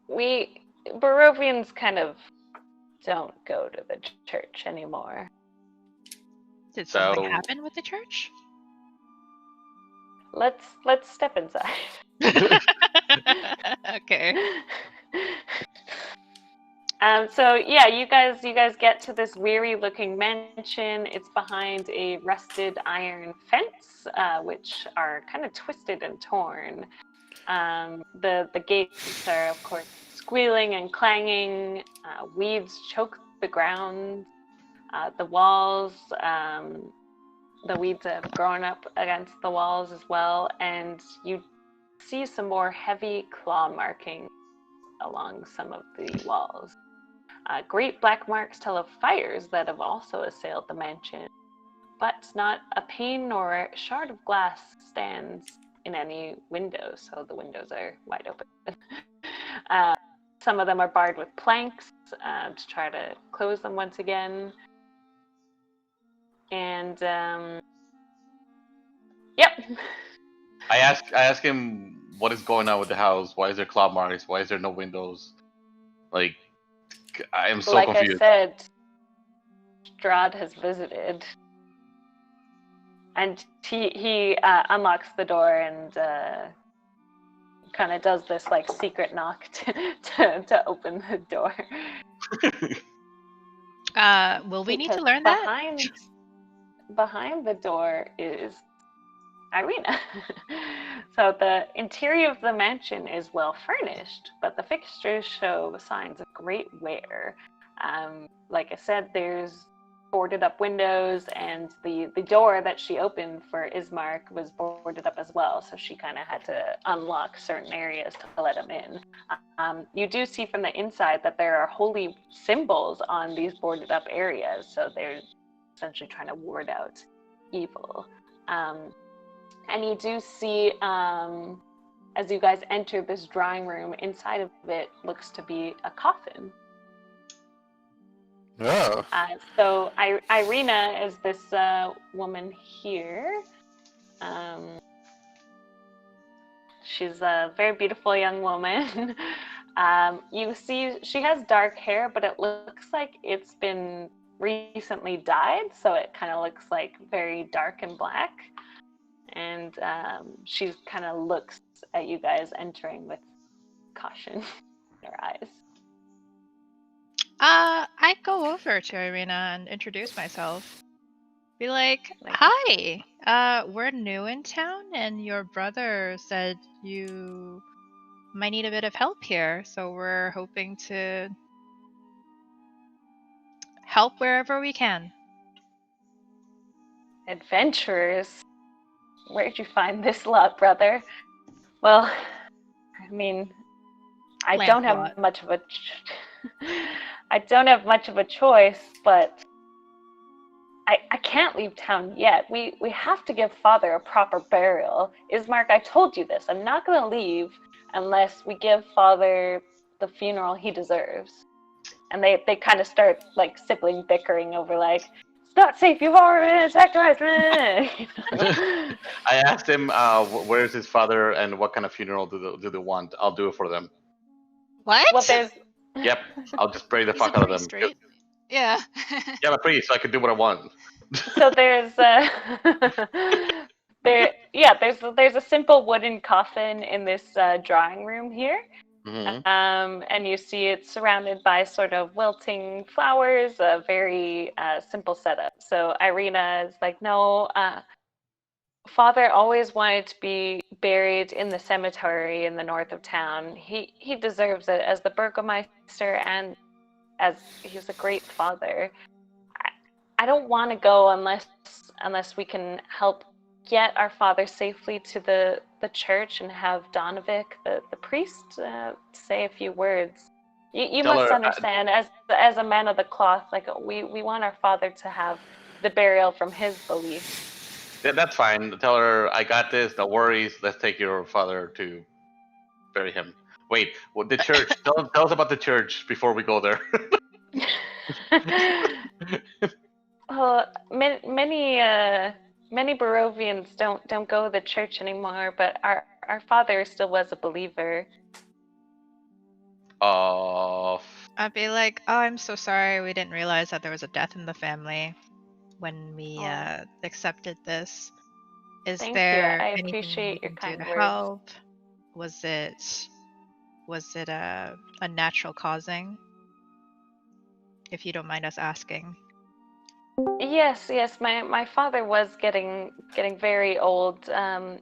we Barovians kind of don't go to the church anymore. Did something happen with the church? Let's step inside. Okay. So yeah, you guys get to this weary-looking mansion. It's behind a rusted iron fence, which are kind of twisted and torn. The gates are, of course, squealing and clanging. Weeds choke the ground. The walls, the weeds have grown up against the walls as well, and you see some more heavy claw markings along some of the walls. Great black marks tell of fires that have also assailed the mansion, but not a pane nor a shard of glass stands in any windows, so the windows are wide open. Some of them are barred with planks to try to close them once again. And yep. I ask him what is going on with the house. Why is there claw marks? Why is there no windows? Like, I am so confused. Like I said, Strahd has visited, and he unlocks the door and kind of does this like secret knock to open the door. Will we need to learn that? Behind the door is Irina. So the interior of the mansion is well furnished, but the fixtures show signs of great wear. Like I said, there's boarded up windows, and the door that she opened for Ismark was boarded up as well, so she kind of had to unlock certain areas to let him in. You do see from the inside that there are holy symbols on these boarded up areas, so they're essentially trying to ward out evil. And you do see as you guys enter this drawing room, inside of it looks to be a coffin. Oh. So Irina is this woman here. She's a very beautiful young woman. You see she has dark hair, but it looks like it's been recently dyed, so it kind of looks like very dark and black. And she kind of looks at you guys entering with caution in her eyes. I go over to Irina and introduce myself. Be like, hi, we're new in town, and your brother said you might need a bit of help here, so we're hoping to help wherever we can. Adventurers? Where'd you find this lot, brother? Well, I mean, I don't have much of a choice, but I can't leave town yet. We have to give Father a proper burial. Ismark, I told you this. I'm not going to leave unless we give Father the funeral he deserves. And they kind of start like sibling bickering over like, it's not safe. You've already been attacked twice. I asked him, where is his father and what kind of funeral do they want? I'll do it for them. What? Well, there's... Yep, I'll just bury the fuck out of them. Straight. Yeah. Yeah, I'm a priest, so I can do what I want. So there's there's a simple wooden coffin in this drawing room here. Mm-hmm. And you see it's surrounded by sort of wilting flowers, a very simple setup. So Irina is like, no, Father always wanted to be buried in the cemetery in the north of town. He deserves it as the Burgomeister and as he's a great father. I don't want to go unless we can help get our father safely to the church and have Donovic, the priest, say a few words. You must understand, as a man of the cloth, like we want our father to have the burial from his beliefs. Yeah, that's fine. Tell her I got this. No worries. Let's take your father to bury him. Wait, well, the church. tell us about the church before we go there. Well, many Barovians don't go to the church anymore, but our father still was a believer. I'd be like, oh, I'm so sorry. We didn't realize that there was a death in the family when we accepted this. Thank there you. I anything appreciate we your can do kind to words. help? Was it a natural causing? If you don't mind us asking. Yes. My father was getting very old, and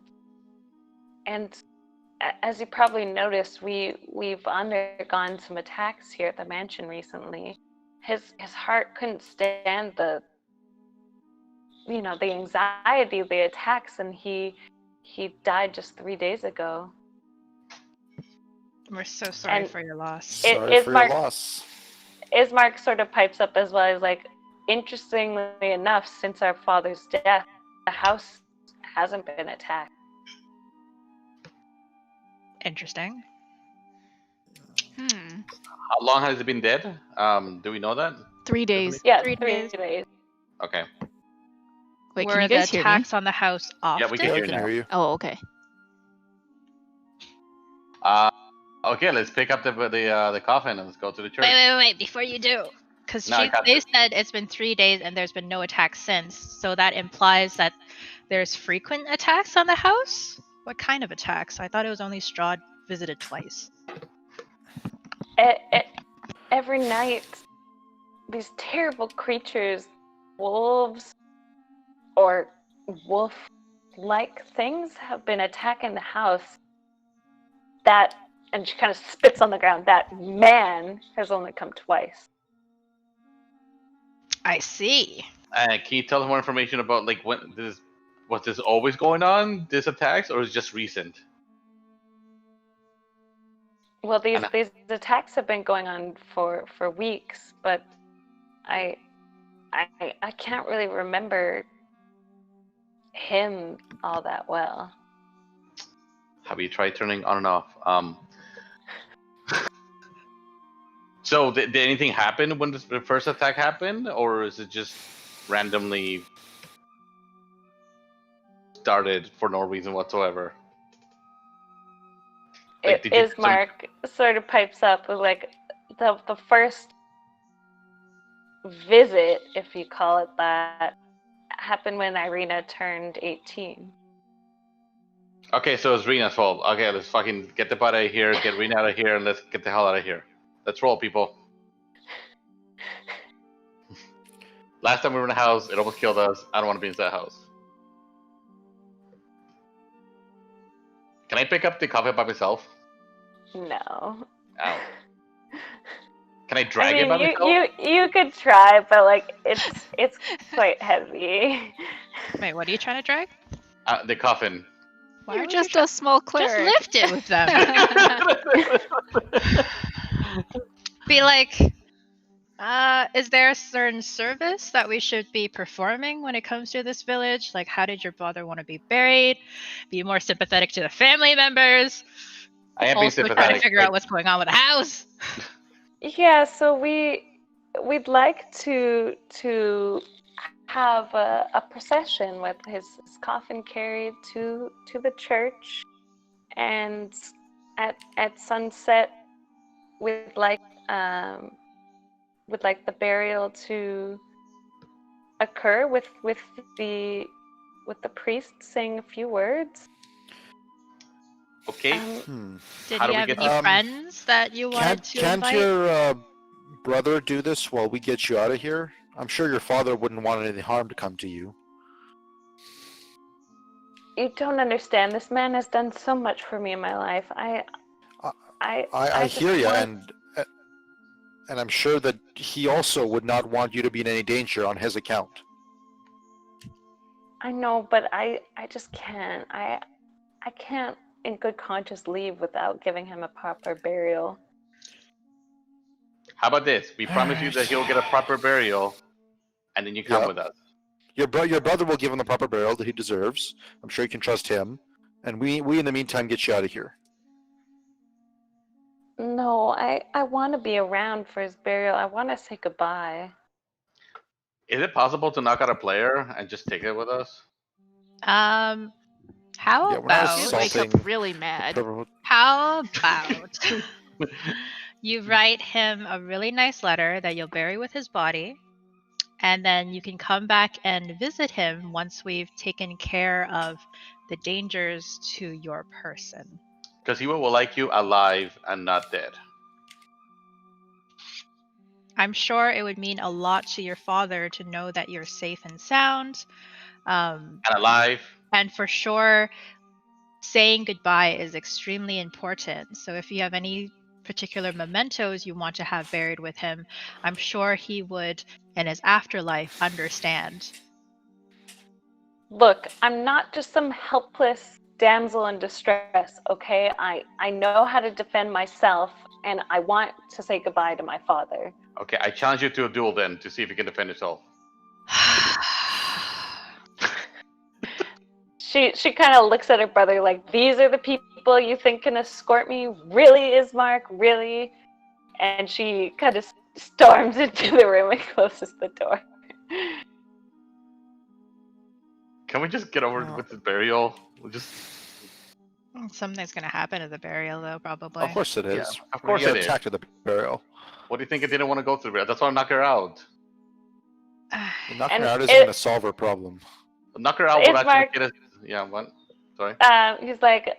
as you probably noticed, we've undergone some attacks here at the mansion recently. His heart couldn't stand the anxiety of the attacks, and he died just 3 days ago. We're so sorry for your loss. Sorry for your loss. Ismark sort of pipes up as well as like, interestingly enough, since our father's death, the house hasn't been attacked. Interesting. How long has it been dead? Do we know that? 3 days. Yeah, 3 days. Okay. Wait, Were can you the guys hear me? attacks on the house often? Yeah, we can Yeah, I hear can now. hear you. Oh, okay. Okay, let's pick up the coffin and let's go to the church. Wait, before you do. Because they said it's been 3 days and there's been no attacks since. So that implies that there's frequent attacks on the house? What kind of attacks? I thought it was only Strahd visited twice. Every night, these terrible creatures, wolves or wolf-like things, have been attacking the house. And she kind of spits on the ground. That man has only come twice. I see. Can you tell us more information about like was this always going on, these attacks, or is it just recent? Well, these attacks have been going on for weeks, but I can't really remember him all that well. Have you tried turning on and off? So did anything happen when the first attack happened, or is it just randomly started for no reason whatsoever? Like, did you do some- Ismark sort of pipes up with like the first visit, if you call it that, happened when Irina turned 18. Okay, so it's Rena's fault. Okay, let's fucking get the butt out of here, get Rena out of here, and let's get the hell out of here. Let's roll, people. Last time we were in a house, it almost killed us. I don't want to be in that house. Can I pick up the coffee by myself? No. Ow. Can I drag it I by mean, myself? you could try, but like it's quite heavy. Wait, what are you trying to drag? The coffin. Why You're would just you a small just cleric. lift it with them. Be like, is there a certain service that we should be performing when it comes to this village? Like, how did your brother want to be buried? Be more sympathetic to the family members. I am being Also trying sympathetic. to figure out what's going on with the house. Yeah, so we'd like to have a procession with his coffin carried to the church, and at sunset we'd like the burial to occur with the priest saying a few words. Okay. Did How do you we have get any to- friends that you wanted to Can't invite? your brother do this while we get you out of here? I'm sure your father wouldn't want any harm to come to you. You don't understand. This man has done so much for me in my life. I just hear you, want- and I'm sure that he also would not want you to be in any danger on his account. I know, but I just can't. I can't in good conscience leave without giving him a proper burial. How about this? We promise you that he'll get a proper burial, and then you come Yep. with us. Your brother will give him the proper burial that he deserves. I'm sure you can trust him. And we in the meantime get you out of here. No, I want to be around for his burial. I want to say goodbye. Is it possible to knock out a player and just take it with us? How Yeah, we're not about You wake up assaulting really mad. how about you write him a really nice letter that you'll bury with his body, and then you can come back and visit him once we've taken care of the dangers to your person. Because he will like you alive and not dead. I'm sure it would mean a lot to your father to know that you're safe and sound. And alive. And for sure, saying goodbye is extremely important. So if you have any particular mementos you want to have buried with him, I'm sure he would, in his afterlife, understand. Look, I'm not just some helpless damsel in distress, okay? I know how to defend myself, and I want to say goodbye to my father. Okay, I challenge you to a duel then to see if you can defend yourself. She kind of looks at her brother like, these are the people you think can escort me? Really, Ismark? Really? And she kind of storms into the room and closes the door. Can we just get over with the burial? We'll just. Something's gonna happen at the burial, though, probably. Of course it is. Yeah, of We're course gonna it get is. attacked at the burial. What do you think? I didn't want to go through the burial. That's why I knock her out. Knocking And her out isn't it- gonna solve her problem. Knock her out would actually Ismark- get us. Yeah, what? Sorry. He's like,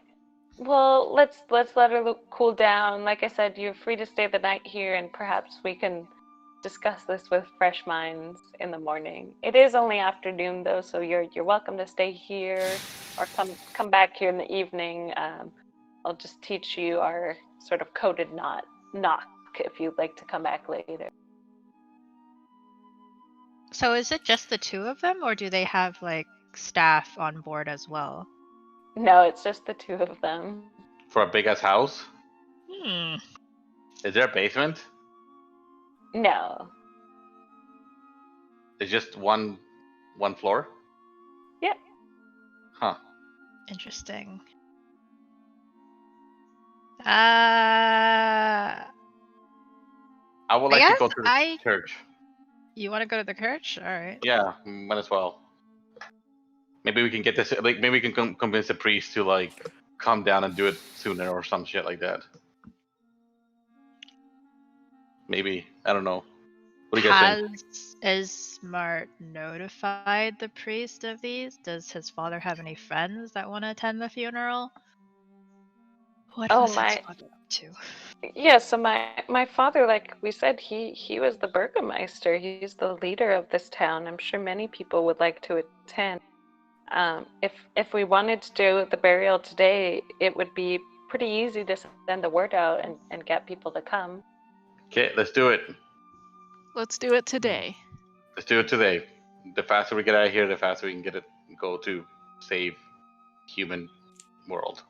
well, let's let her cool down. Like I said, you're free to stay the night here, and perhaps we can discuss this with fresh minds in the morning. It is only afternoon though, so you're welcome to stay here or come back here in the evening. I'll just teach you our sort of coded knock if you'd like to come back later. So is it just the two of them, or do they have like staff on board as well? No, it's just the two of them. For a big ass house? Hmm. Is there a basement? No. It's just one floor? Yep. Huh. Interesting. I I would like to guess go to the church. You want to go to the church? All right. Yeah, might as well. Maybe we can get this. Like, maybe we can convince the priest to like come down and do it sooner or some shit like that. Maybe, I don't know. What do you guys think? Is Smart notified the priest of these? Does his father have any friends that want to attend the funeral? What Oh was his my. father up to? Yeah, so my father, like we said, he was the burgomaster. He's the leader of this town. I'm sure many people would like to attend. If we wanted to do the burial today, it would be pretty easy to send the word out and get people to come. Okay, let's do it. Let's do it today. Let's do it today. The faster we get out of here, the faster we can get it go to save human world.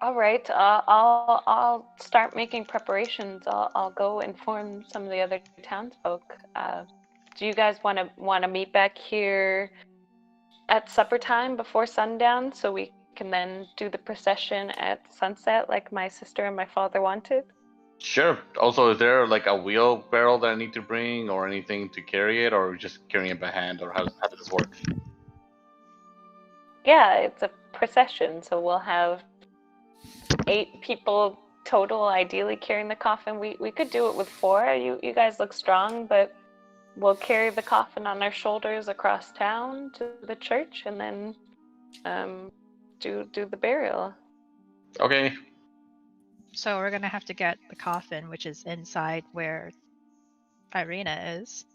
All right, I'll start making preparations. I'll go inform some of the other townsfolk. Do you guys want to meet back here at supper time before sundown so we can then do the procession at sunset like my sister and my father wanted? Sure. Also, is there like a wheelbarrow that I need to bring or anything to carry it, or just carrying it by hand, or how does this work? Yeah, it's a procession, so we'll have 8 people total, ideally carrying the coffin. We could do it with 4. You guys look strong, but we'll carry the coffin on our shoulders across town to the church, and then do the burial. Okay. So we're gonna have to get the coffin, which is inside where Irina is.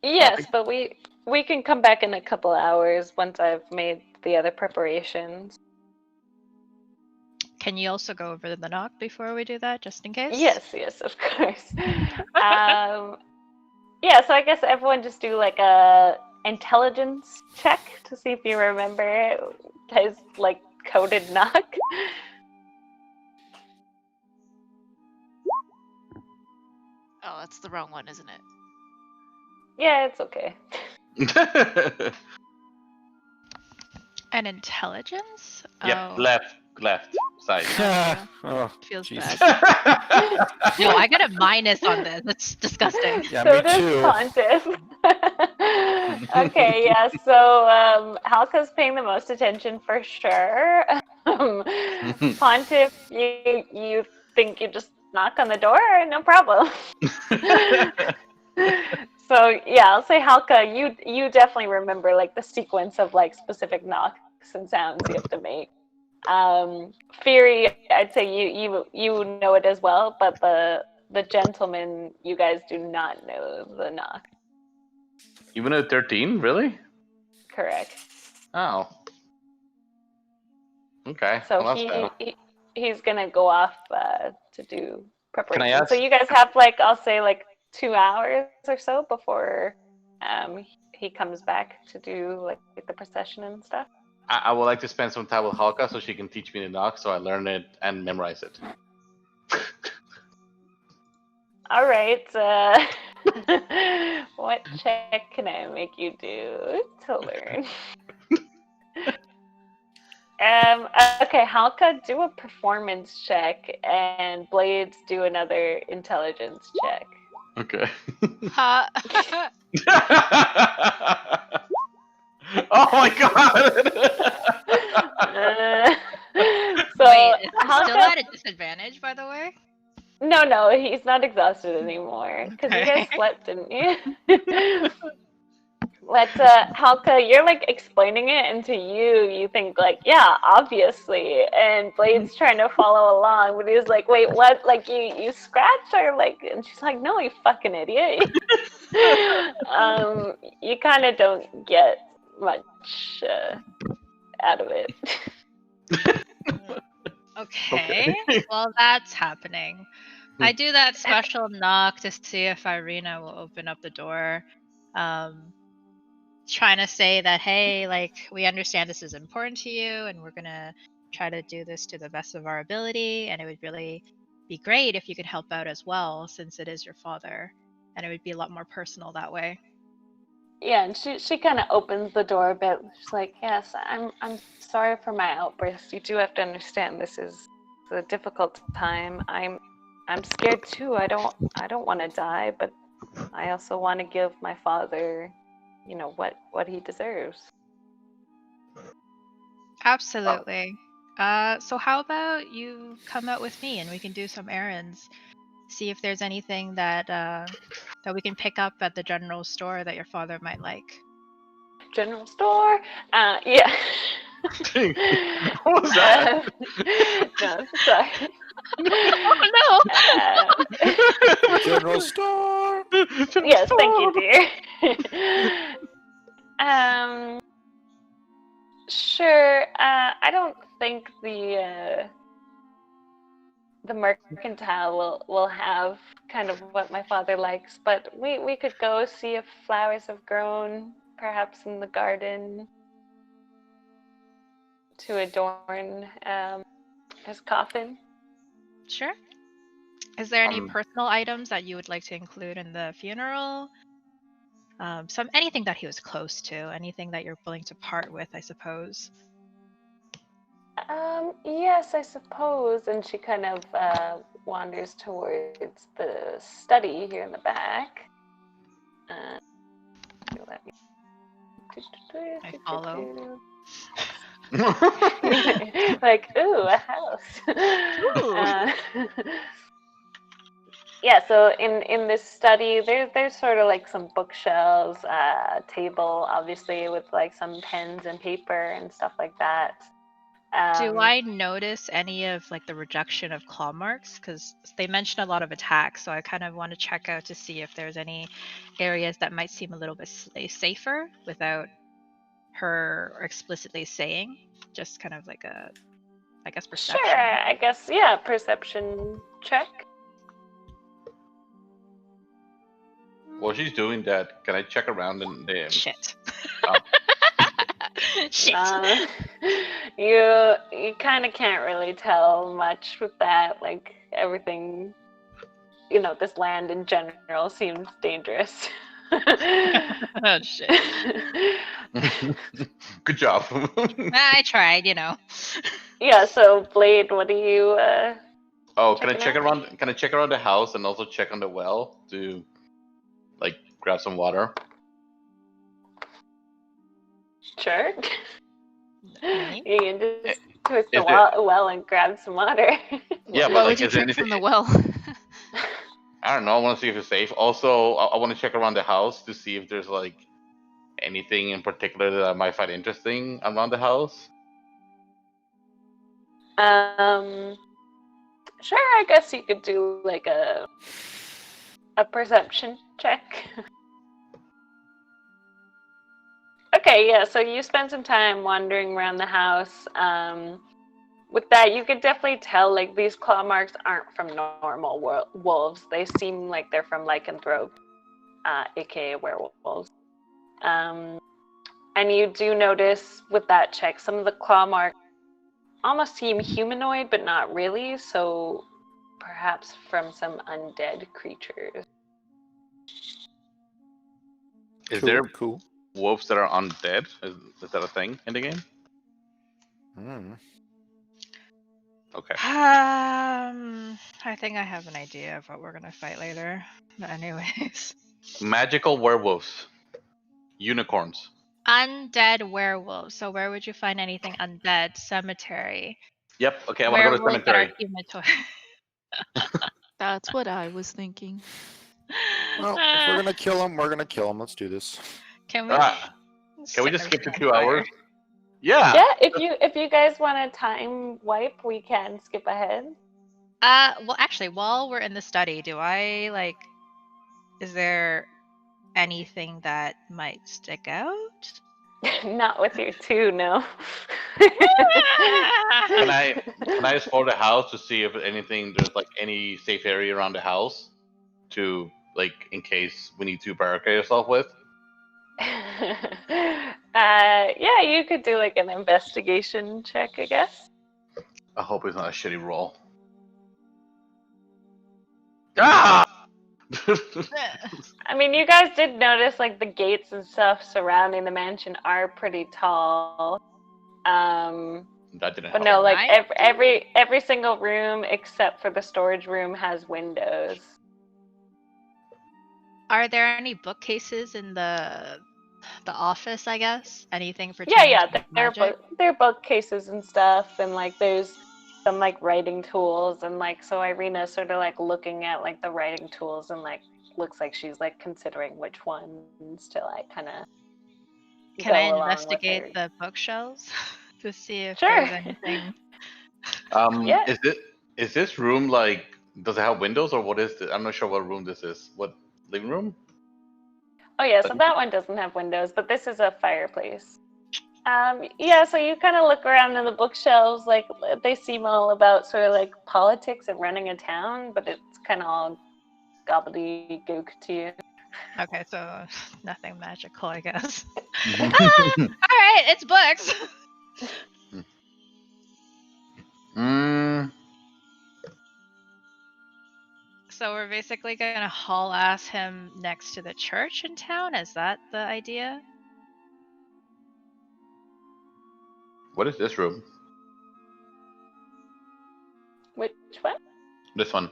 Yes, but we can come back in a couple hours once I've made the other preparations. Can you also go over the knock before we do that, just in case? Yes, of course. Yeah, so I guess everyone just do like a intelligence check to see if you remember his like coded knock. Oh, that's the wrong one, isn't it? Yeah, it's okay. An intelligence? Yeah, Oh, left side. Oh, feels Jesus. bad. No, I got a minus on this. That's disgusting. Yeah, So me does too. Pontiff. Okay, yeah, so Halka's paying the most attention for sure. Pontiff, you think you just knock on the door? No problem. So yeah, I'll say Halka, you definitely remember like the sequence of like specific knocks and sounds you have to make. Fury, I'd say you know it as well, but the gentleman, you guys do not know the knock. Even at 13, really? Correct. Oh. Okay. So Well, that's bad. he's gonna go off to do preparation. ask- So you guys have like I'll say like 2 hours or so before he comes back to do like the procession and stuff. I would like to spend some time with Halka so she can teach me the knock, so I learn it and memorize it. All right. What check can I make you do to learn? Okay, Halka, do a performance check, and Blades do another intelligence check. Okay. Ha! Oh my god! So Wait, is he still Halka, at a disadvantage, by the way? no, he's not exhausted anymore because you guys Okay. slept, didn't you? But Halka, you're like explaining it, and to you think like, yeah, obviously. And Blade's trying to follow along, but he's like, wait, what? Like you scratch or like? And she's like, no, you fucking idiot. You kind of don't get much out of it. Okay. Well, that's happening. I do that special knock to see if Irina will open up the door. Trying to say that, hey, like, we understand this is important to you, and we're gonna try to do this to the best of our ability, and it would really be great if you could help out as well, since it is your father, and it would be a lot more personal that way. Yeah, and she kind of opens the door a bit. She's like, yes, I'm sorry for my outburst. You do have to understand this is a difficult time. I'm scared too. I don't want to die, but I also want to give my father, what he deserves. Absolutely. So how about you come out with me and we can do some errands? See if there's anything that that we can pick up at the general store that your father might like. General store? Yeah. What was that? No, sorry. Oh General store. Yes, thank you, dear. um, sure. I don't think the mercantile will have kind of what my father likes, but we could go see if flowers have grown, perhaps in the garden, to adorn his coffin. Sure. Is there any Um, personal items that you would like to include in the funeral? Anything that he was close to, anything that you're willing to part with, I suppose. Yes, I suppose. And she kind of wanders towards the study here in the back. Let me. I follow. Like, ooh, a house. Ooh. Yeah, so in this study, there's sort of like some bookshelves, table, obviously, with like some pens and paper and stuff like that. Do I notice any of like the reduction of claw marks? Because they mention a lot of attacks, so I kind of want to check out to see if there's any areas that might seem a little bit safer without her explicitly saying. Just kind of like a, I guess, perception. Sure, I guess, yeah, perception check. While she's doing that, can I check around in the Shit. Oh. Shit. You kind of can't really tell much with that. Like everything, this land in general seems dangerous. Oh shit. Good job. I tried, Yeah. So Blade, what do you? Oh, can I Checking check out? around? Can I check around the house and also check on the well to, like, grab some water? Sure. Me? You can just twist the Is there- well and grab some water. Yeah, Why but like, would you is there drink anything? from the well? I don't know. I want to see if it's safe. Also, I want to check around the house to see if there's like anything in particular that I might find interesting around the house. Sure. I guess you could do like a perception check. Okay, yeah, so you spend some time wandering around the house. With that, you could definitely tell, like, these claw marks aren't from normal wolves. They seem like they're from lycanthrope, aka werewolves. And you do notice with that check, some of the claw marks almost seem humanoid, but not really, so perhaps from some undead creatures. Is Cool, there cool. wolves that are undead? Is that a thing in the game? Okay. I think I have an idea of what we're gonna fight later. But anyways. Magical werewolves, unicorns. Undead werewolves. So where would you find anything undead? Cemetery. Yep. Okay, I want to go to the Werewolves that are cemetery. humanoid. That's what I was thinking. Well, if we're gonna kill him, we're gonna kill him. Let's do this. Can we? Can we just skip to 2 Fire. hours? Yeah. Yeah, if you guys want a time wipe, we can skip ahead. Well, actually, while we're in the study, is there anything that might stick out? Not with your two, no. Can I explore the house to see if there's like any safe area around the house to, like, in case we need to barricade ourselves with? Yeah, you could do like an investigation check, I guess. I hope it's not a shitty roll. Ah! I mean, you guys did notice like the gates and stuff surrounding the mansion are pretty tall. That didn't But help. no, like Right. every single room except for the storage room has windows. Are there any bookcases in the office? I guess anything Yeah, pertaining to magic. they're bookcases and stuff, and like there's some like writing tools, and like so Irina's sort of like looking at like the writing tools, and like looks like she's like considering which ones to like kind of Can I go along with her. investigate the bookshelves to see if Sure. there's anything? Yeah. Is this room like? Does it have windows or what is it? I'm not sure what room this is. What living room? Oh yeah, so that one doesn't have windows, but this is a fireplace. Yeah, so you kind of look around in the bookshelves, like they seem all about sort of like politics and running a town, but it's kind of all gobbledygook to you. Okay, so nothing magical, I guess. Mhm. All right, it's books. Mm, So we're basically gonna haul ass him next to the church in town. Is that the idea? what is this room? Which one? This one.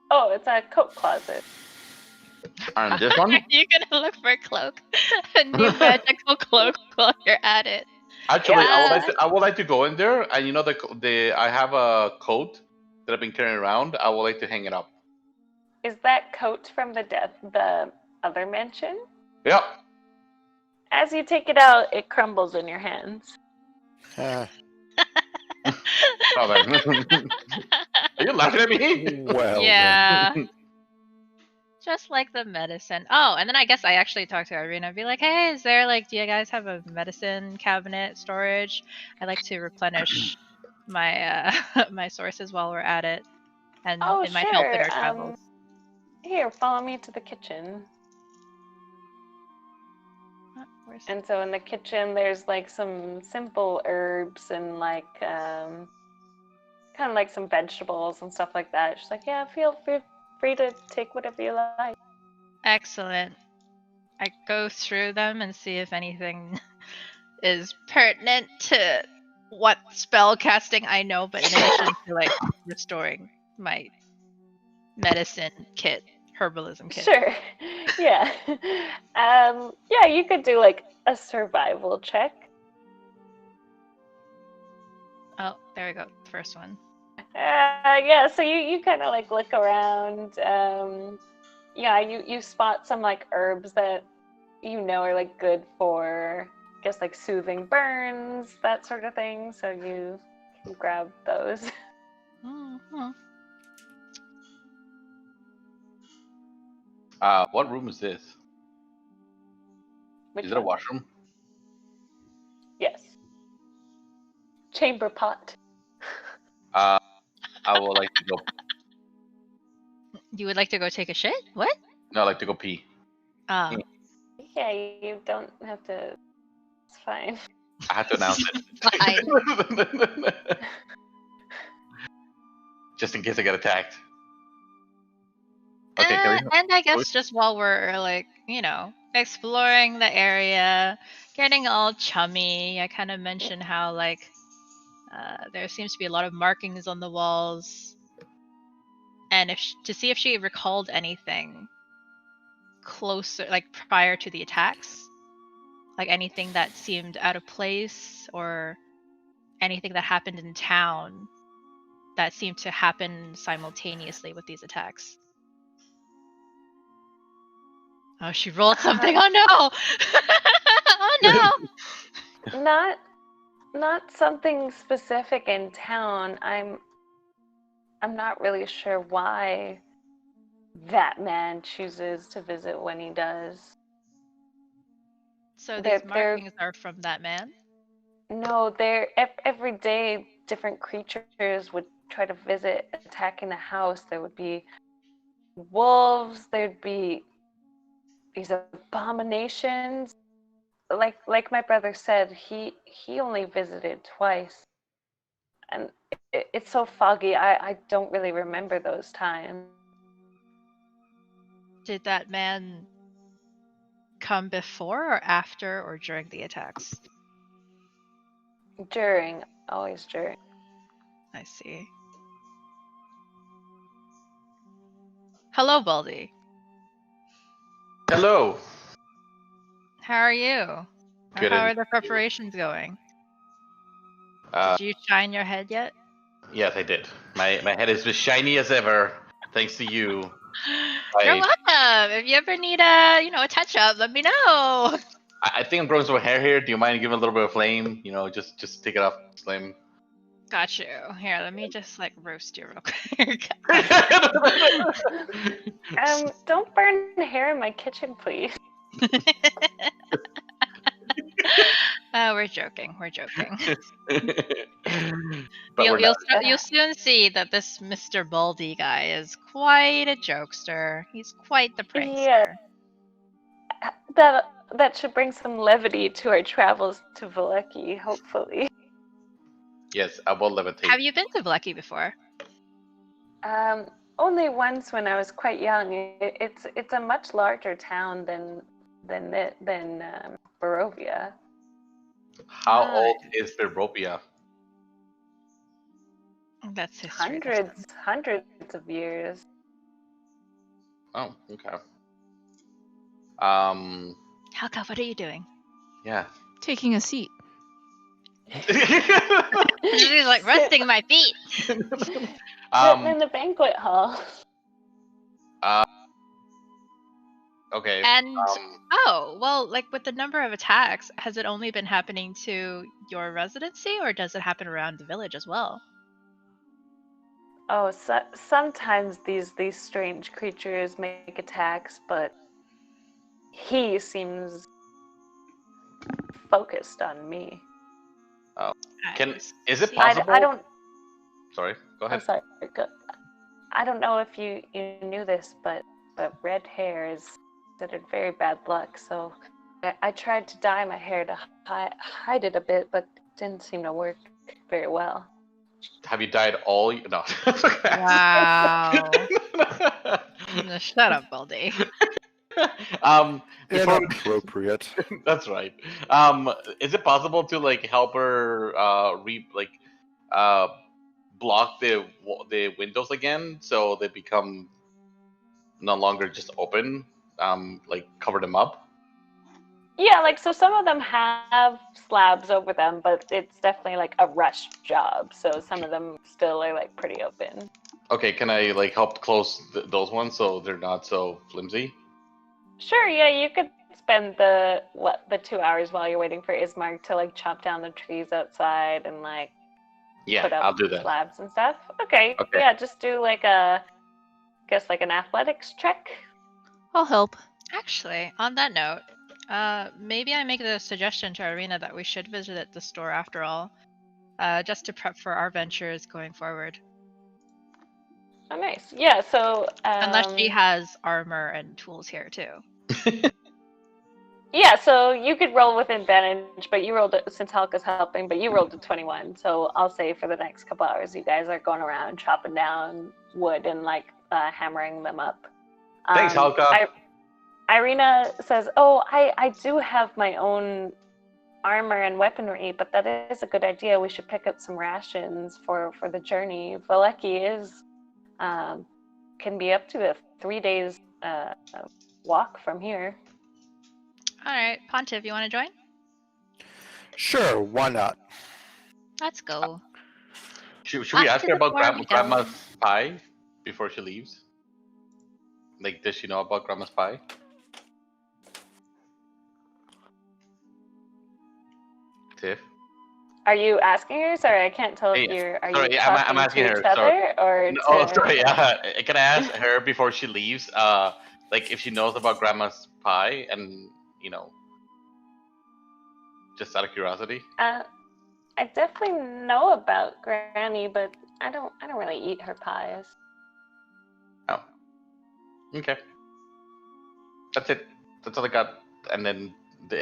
Oh, it's a coat closet. And this one? Are you gonna look for a cloak? A new magical cloak while you're at it. Actually, Yeah. I would like to go in there, and you know the I have a coat that I've been carrying around. I would like to hang it up. Is that coat from the other mansion? Yeah. As you take it out, it crumbles in your hands. Uh, Oh, man. Are you laughing at me? well, Yeah. Just like the medicine. Oh, and then I guess I actually talked to Irina and be like, hey, is there like, do you guys have a medicine cabinet storage? I like to replenish my my sources while we're at it. And Oh, it might help in sure. our travels. Here, follow me to the kitchen. Where's And so in the kitchen, there's like some simple herbs and like kind of like some vegetables and stuff like that. She's like, yeah, feel free to take whatever you like. Excellent. I go through them and see if anything is pertinent to what spell casting I know, but in addition to like restoring my medicine kit, herbalism kit. Sure. Yeah. Yeah, you could do like a survival check. Oh, there we go. First one. Yeah, so you kind of like look around. Yeah, you spot some like herbs that you know are like good for, I guess, like soothing burns, that sort of thing. So you can grab those. Mm-hmm. What room is this? Which Is it a one? washroom? Yes. Chamber pot. I would like to go. You would like to go take a shit? What? No, I like to go pee. Ah, Yeah, you don't have to. It's fine. I have to announce fine. it. Just in case I get attacked. Okay, can we? And I guess just while we're like, you know, exploring the area, getting all chummy, I kind of mentioned how like there seems to be a lot of markings on the walls, and if to see if she recalled anything closer, like prior to the attacks, like anything that seemed out of place or anything that happened in town that seemed to happen simultaneously with these attacks. Oh, she rolled something. Oh no! Oh no! Not something specific in town. I'm not really sure why that man chooses to visit when he does. So They're these markings are from that man? no, they're every day different creatures would try to visit, attacking the house. There would be wolves. There'd be these abominations. Like my brother said, he only visited twice, and it's so foggy. I don't really remember those times. Did that man come before or after or during the attacks? During, always during. I see. Hello, Baldy. Hello. How are you? Or Good, how and are the preparations going? Uh, Did you shine your head yet? yes, I did. My head is as shiny as ever, thanks to you. You're I welcome. If you ever need a touch up, let me know. I think I'm growing some hair here. Do you mind giving a little bit of flame? Just take it off flame. Got you. Here, let me just like roast you real quick. Don't burn hair in my kitchen, please. We're joking. We're joking. But we're not. You'll soon see that this Mr. Baldy guy is quite a jokester. He's quite the prankster. Yeah, that should bring some levity to our travels to Valeki, hopefully. Yes, I will levitate. Have you been to Vlecky before? Only once when I was quite young. It's a much larger town than Barovia. How Right. old is Barovia? That's history. lesson. Hundreds of years. Oh, okay. Helga, what are you doing? Yeah. Taking a seat. She's like resting my feet. Sitting in the banquet hall. Okay. And oh, well, like with the number of attacks, has it only been happening to your residency, or does it happen around the village as well? Oh, sometimes these strange creatures make attacks, but he seems focused on me. Is it see. possible? I don't. Sorry, go I'm ahead. sorry. I don't know if you knew this, but red hair is considered very bad luck. So I tried to dye my hair to hide it a bit, but it didn't seem to work very well. Have you dyed all? No. Wow. Shut up, Baldy. Before Inappropriate. that's right. Is it possible to like help her block the windows again so they become no longer just open? Like cover them up. Yeah, like so some of them have slabs over them, but it's definitely like a rush job. So some of them still are like pretty open. Okay, can I like help close those ones so they're not so flimsy? Sure, yeah, you could spend the 2 hours while you're waiting for Ismark to like chop down the trees outside and like Yeah, put up I'll do that. slabs and stuff. Okay. Okay. Yeah, just do like an athletics check. I'll help. Actually, on that note, maybe I make the suggestion to Irina that we should visit the store after all, just to prep for our ventures going forward. Oh, nice. Yeah, so Unless she has armor and tools here too. yeah, so you could roll with advantage, but you rolled it since Halka's helping, but you rolled a 21. So I'll say for the next couple hours, you guys are going around chopping down wood and like hammering them up. Thanks, Halka. Irina says, "Oh, I do have my own armor and weaponry, but that is a good idea. We should pick up some rations for the journey. Valeki is can be up to a 3 days walk from here." All right, Pontiff, you want to join? Sure, why not? Let's go. Should we ask her about Before we go. Grandma's pie before she leaves? Like, does she know about Grandma's pie? Tiff? Are you asking her? Sorry, I can't tell if Yes. you're. Are Sorry, you I'm talking asking to her, each other or No, to? oh, sorry. Can I ask her before she leaves? Like if she knows about Grandma's pie, and just out of curiosity. I definitely know about Granny, but I don't really eat her pies. Oh. Okay. That's it. That's all I got. And then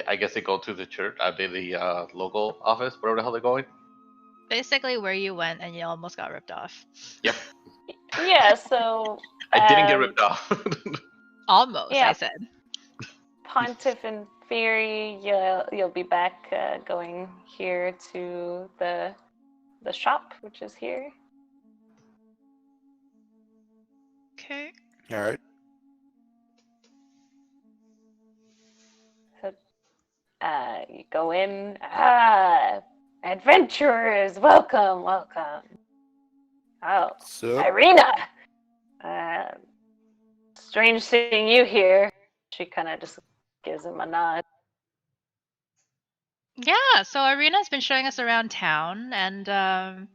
I guess they go to the church. The local office, wherever the hell they're going. Basically, where you went and you almost got ripped off. Yep. Yeah, so I didn't get ripped off. Almost, Yeah. I said. Pontiff, in theory, you'll be back going here to the shop, which is here. Okay. All right. So, you go in. Adventurers, welcome, welcome. Oh, So, Irina. Strange seeing you here. She kind of just gives him a nod. Yeah, so Irina's been showing us around town, and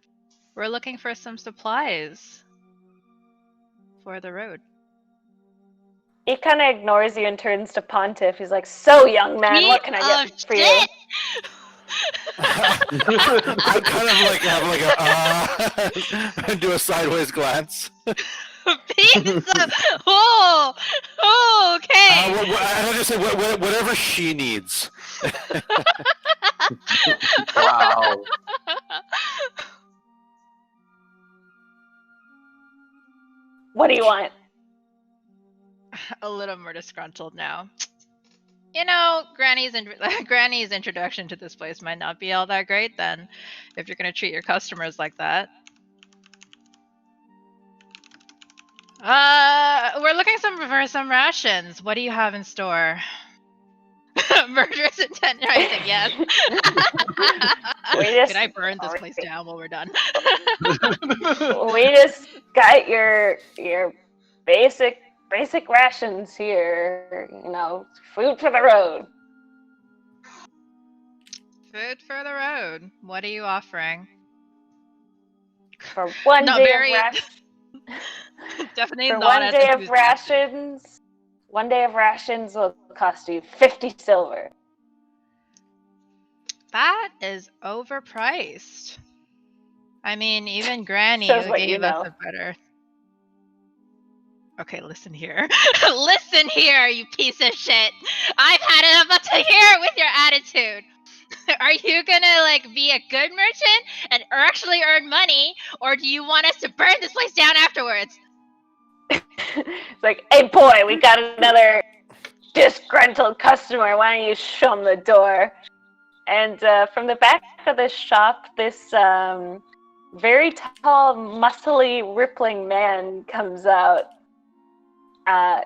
we're looking for some supplies for the road. He kind of ignores you and turns to Pontiff. He's like, "So, young man, what can I get for you?" Shit! I kind of like have like a do a sideways glance. Pizza! Oh, okay. And I just say whatever she needs. Wow. What do you want? A little more disgruntled now. You know, Granny's introduction to this place might not be all that great then, if you're gonna treat your customers like that. We're looking for some rations. What do you have in store? Murderous intent rising, yes. Can I burn this place down while we're done? We just got your basic rations here. You know, food for the road. Food for the road. What are you offering? For one Not day very- of rations. Definitely For not one as day of enthusiastic. rations. One day of rations will cost you 50 silver. That is overpriced. I mean, even Granny Shows what you gave us know. a better. Okay, listen here. Listen here, you piece of shit. I've had enough to hear with your attitude. Are you gonna like be a good merchant and actually earn money, or do you want us to burn this place down afterwards? It's like, hey boy, we got another disgruntled customer. Why don't you show him the door? And from the back of the shop, this very tall, muscly, rippling man comes out. And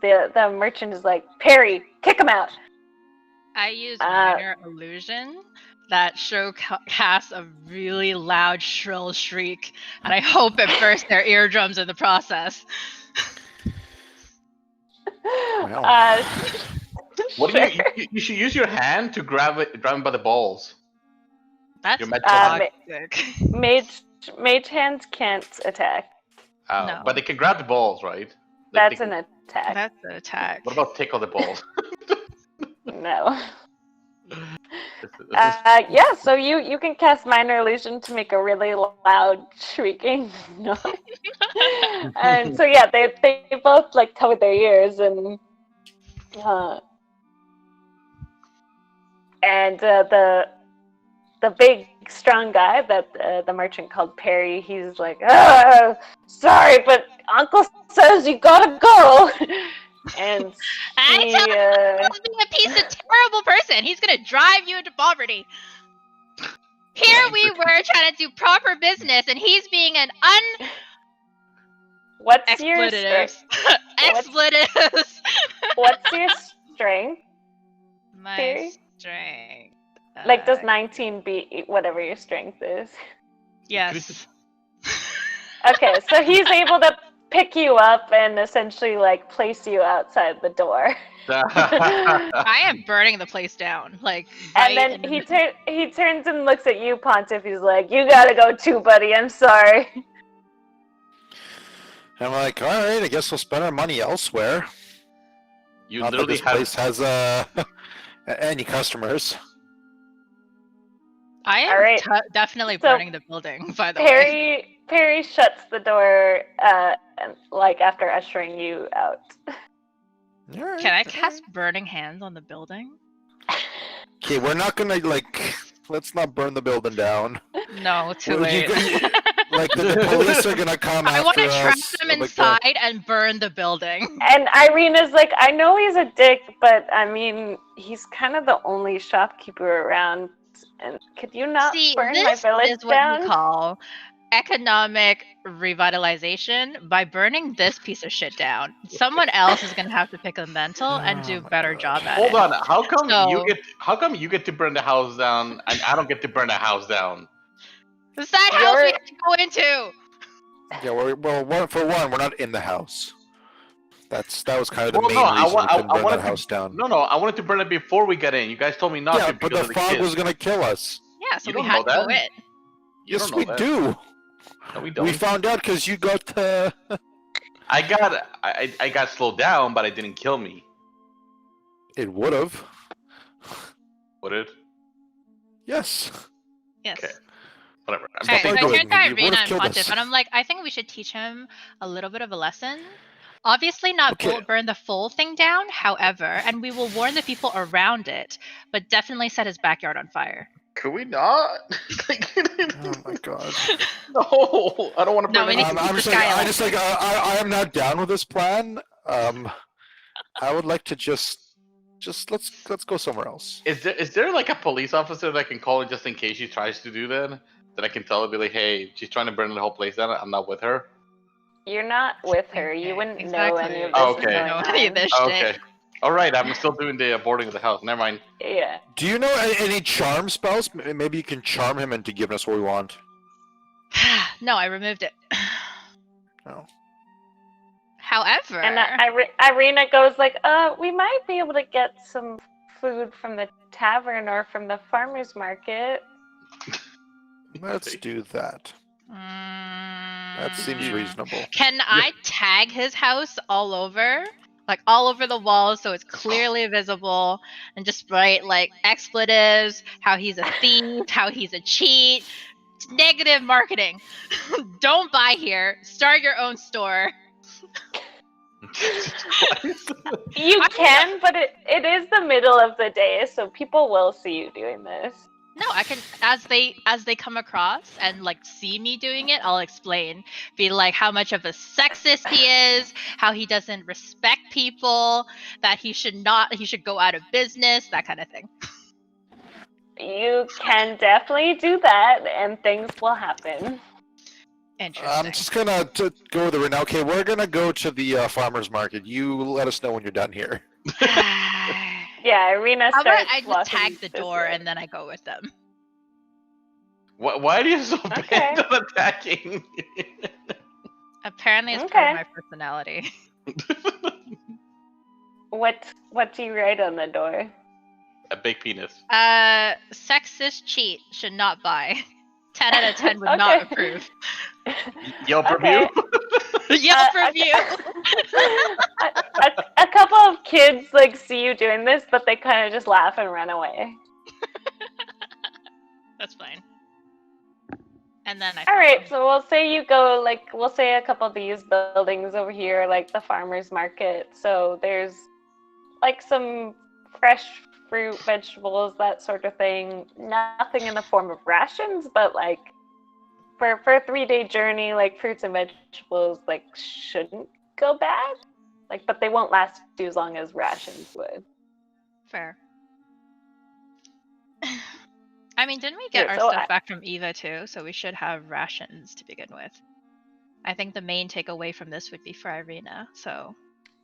the merchant is like, Perry, kick him out. I use minor illusion that casts a really loud, shrill shriek, and I hope it bursts their eardrums in the process. Wow. What do you should use your hand to grab him by the balls. That's Your magic toxic. Mage hands can't attack. No. But they can grab the balls, right? That's an attack. That's an attack. What about tickle the balls? No. Yeah, so you can cast minor illusion to make a really loud shrieking noise. And so yeah, they both like cover their ears and the big strong guy that the merchant called Perry, he's like, sorry, but Uncle says you gotta go. And I he, tell him he's being a piece of terrible person. He's gonna drive you into poverty. Here we were trying to do proper business, and he's being an what's your expletives. Expletives. What's your strength? My Perry? strength. Like, does 19 beat whatever your strength is? Yes. Okay, so he's able to pick you up and essentially like place you outside the door. I am burning the place down. Like, and then he turns and looks at you, Pontiff. He's like, "You gotta go too, buddy. I'm sorry." I'm like, all right, I guess we'll spend our money elsewhere. You Not that literally this place has any customers. I am All right. definitely So, burning the building, by the way. Perry shuts the door, like after ushering you out. All right, Can I cast burning hands on the building? Okay, we're not gonna let's not burn the building down. No, too Well, late. Like the police are gonna come I want after to trap us. them like inside and burn the building. And Irina's like, I know he's a dick, but I mean, he's kind of the only shopkeeper around. And could you not See, burn my this village is what down? you call economic revitalization by burning this piece of shit down. Someone else is gonna have to pick a mental and do a my better God. job at Hold it. on. How come So- you get to burn the house down and I don't get to burn the house down? It's that house we You're- have to go into. Yeah, for one, we're not in the house. That was kind of the Well, main no, I reason want- we couldn't I burn wanted that to- house down. No, I wanted to burn it before we get in. You guys told me not Yeah, to but because the of the fog kids. was gonna kill us. Yeah, so You we don't had know to go that. in. You Yes, don't know we that. do. No, we don't. We found out because you got. I got slowed down, but it didn't kill me. It would have. Would it? Yes. Yes. Okay. Whatever. I'm Alright, so I Stop turned arguing. to You Irina would've and killed Pontiff, us. and I'm like, I think we should teach him a little bit of a lesson. Obviously, not Okay. burn the full thing down, however, and we will warn the people around it, but definitely set his backyard on fire. Could we not? Oh my God. No, I don't want to No, burn we it need down. to I'm keep just the like, sky I just like, I am not down with this plan. I would like to just let's go somewhere else. Is there like a police officer that I can call just in case she tries to do that? That I can tell her, be like, hey, she's trying to burn the whole place down. I'm not with her. You're not with her. You Okay, wouldn't know any of exactly. this Oh, is okay. going Know any of on. this Oh, shit. okay. All right, I'm still doing the boarding of the house. Never mind. Yeah. Do you know any charm spells? Maybe you can charm him into giving us what we want. No, I removed it. Oh. However, And Irina goes like, we might be able to get some food from the tavern or from the farmer's market. Let's do that. That seems Mm, reasonable. Can I tag his house all over? Like all over the walls so it's clearly visible and just write like expletives, how he's a thief, how he's a cheat. Negative marketing. Don't buy here. Start your own store. You can, but it is the middle of the day, so people will see you doing this. No, I can as they come across and like see me doing it, I'll explain. Be like how much of a sexist he is, how he doesn't respect people, that he should go out of business, that kind of thing. You can definitely do that, and things will happen. Interesting. I'm just gonna go with it right now. Okay, we're gonna go to the farmer's market. You let us know when you're done here. Yeah, Irina How about starts I just walking tag the this door way. and then I go with them? Why are you so Okay. bent on attacking? Apparently, it's part Okay. of my personality. What do you write on the door? A big penis. Sexist cheat should not buy. 10 out of 10 would not Okay. approve. Yelp Okay. review. Yelp Uh, review. a couple of kids like see you doing this, but they kind of just laugh and run away. That's fine. And then I. All right, follow. so we'll say you go we'll say a couple of these buildings over here, like the farmer's market. So there's like some fresh fruit, vegetables, that sort of thing. Nothing in the form of rations, but like for a 3-day journey, like fruits and vegetables like shouldn't go bad. Like, but they won't last you as long as rations would. Fair. I mean, didn't we get Yeah, our so stuff back from Eva too? So we should have rations to begin with. I think the main takeaway from this would be for Irina. So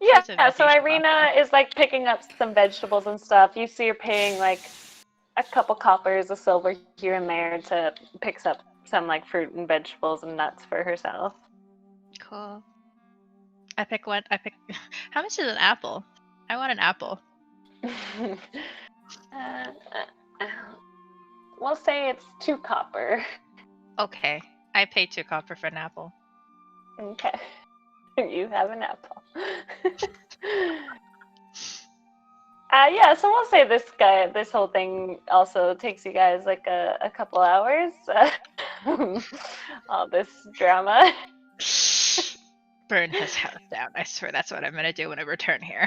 Yeah, Fruits and so veggies Irina is like picking up some vegetables and stuff. You see her paying like a couple coppers, a silver here and there to pick up some like fruit and vegetables and nuts for herself. cool. I pick one. How much is an apple? I want an apple. uh, we'll say it's 2 copper. Okay, I pay 2 copper for an apple. Okay. You have an apple. Yeah, so we'll say this whole thing also takes you guys like a couple hours. All this drama. Burn his house down. I swear that's what I'm gonna do when I return here.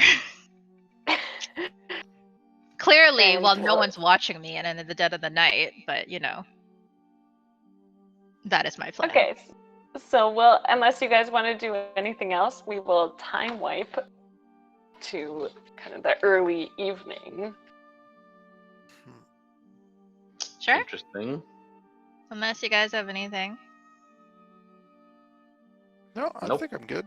Clearly, And while no we'll- one's watching me and in the dead of the night, but you know. That is my plan. Okay, so we'll, unless you guys want to do anything else, we will time wipe to kind of the early evening. Sure. Interesting. Unless you guys have anything. No, I Nope. think I'm good.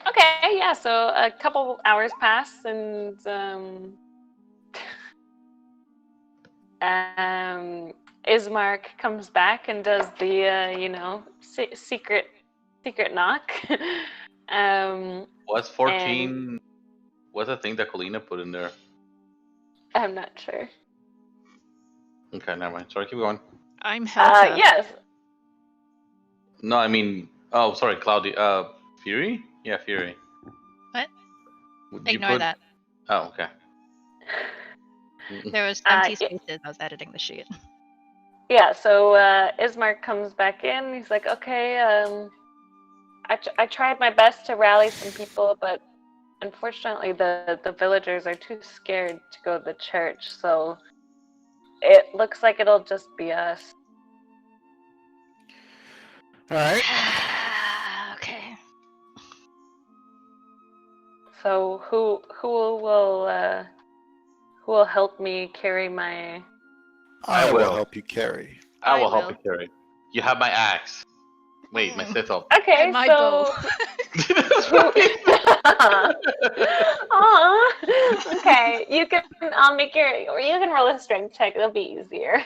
Okay, yeah, so a couple hours pass and Ismark comes back and does the secret knock. Was 14? What's the thing that Colina put in there? I'm not sure. Okay, never mind. Sorry, keep going. I'm Helka. Yes. No, I mean, oh, sorry, Cloudy. Fury? Yeah, Fury. What? Would you Ignore that. Oh, okay. There was empty spaces. I was editing the sheet. Yeah, so Ismark comes back in. He's like, okay, I tried my best to rally some people, but unfortunately the villagers are too scared to go to the church, so it looks like it'll just be us. All right. Okay. So who will help me carry my... I will will. help you carry. I I will help will. you carry. You have my axe. Wait, my sickle. Okay, And my so... bow. Aw. Okay, you can make or you can roll a strength check. It'll be easier.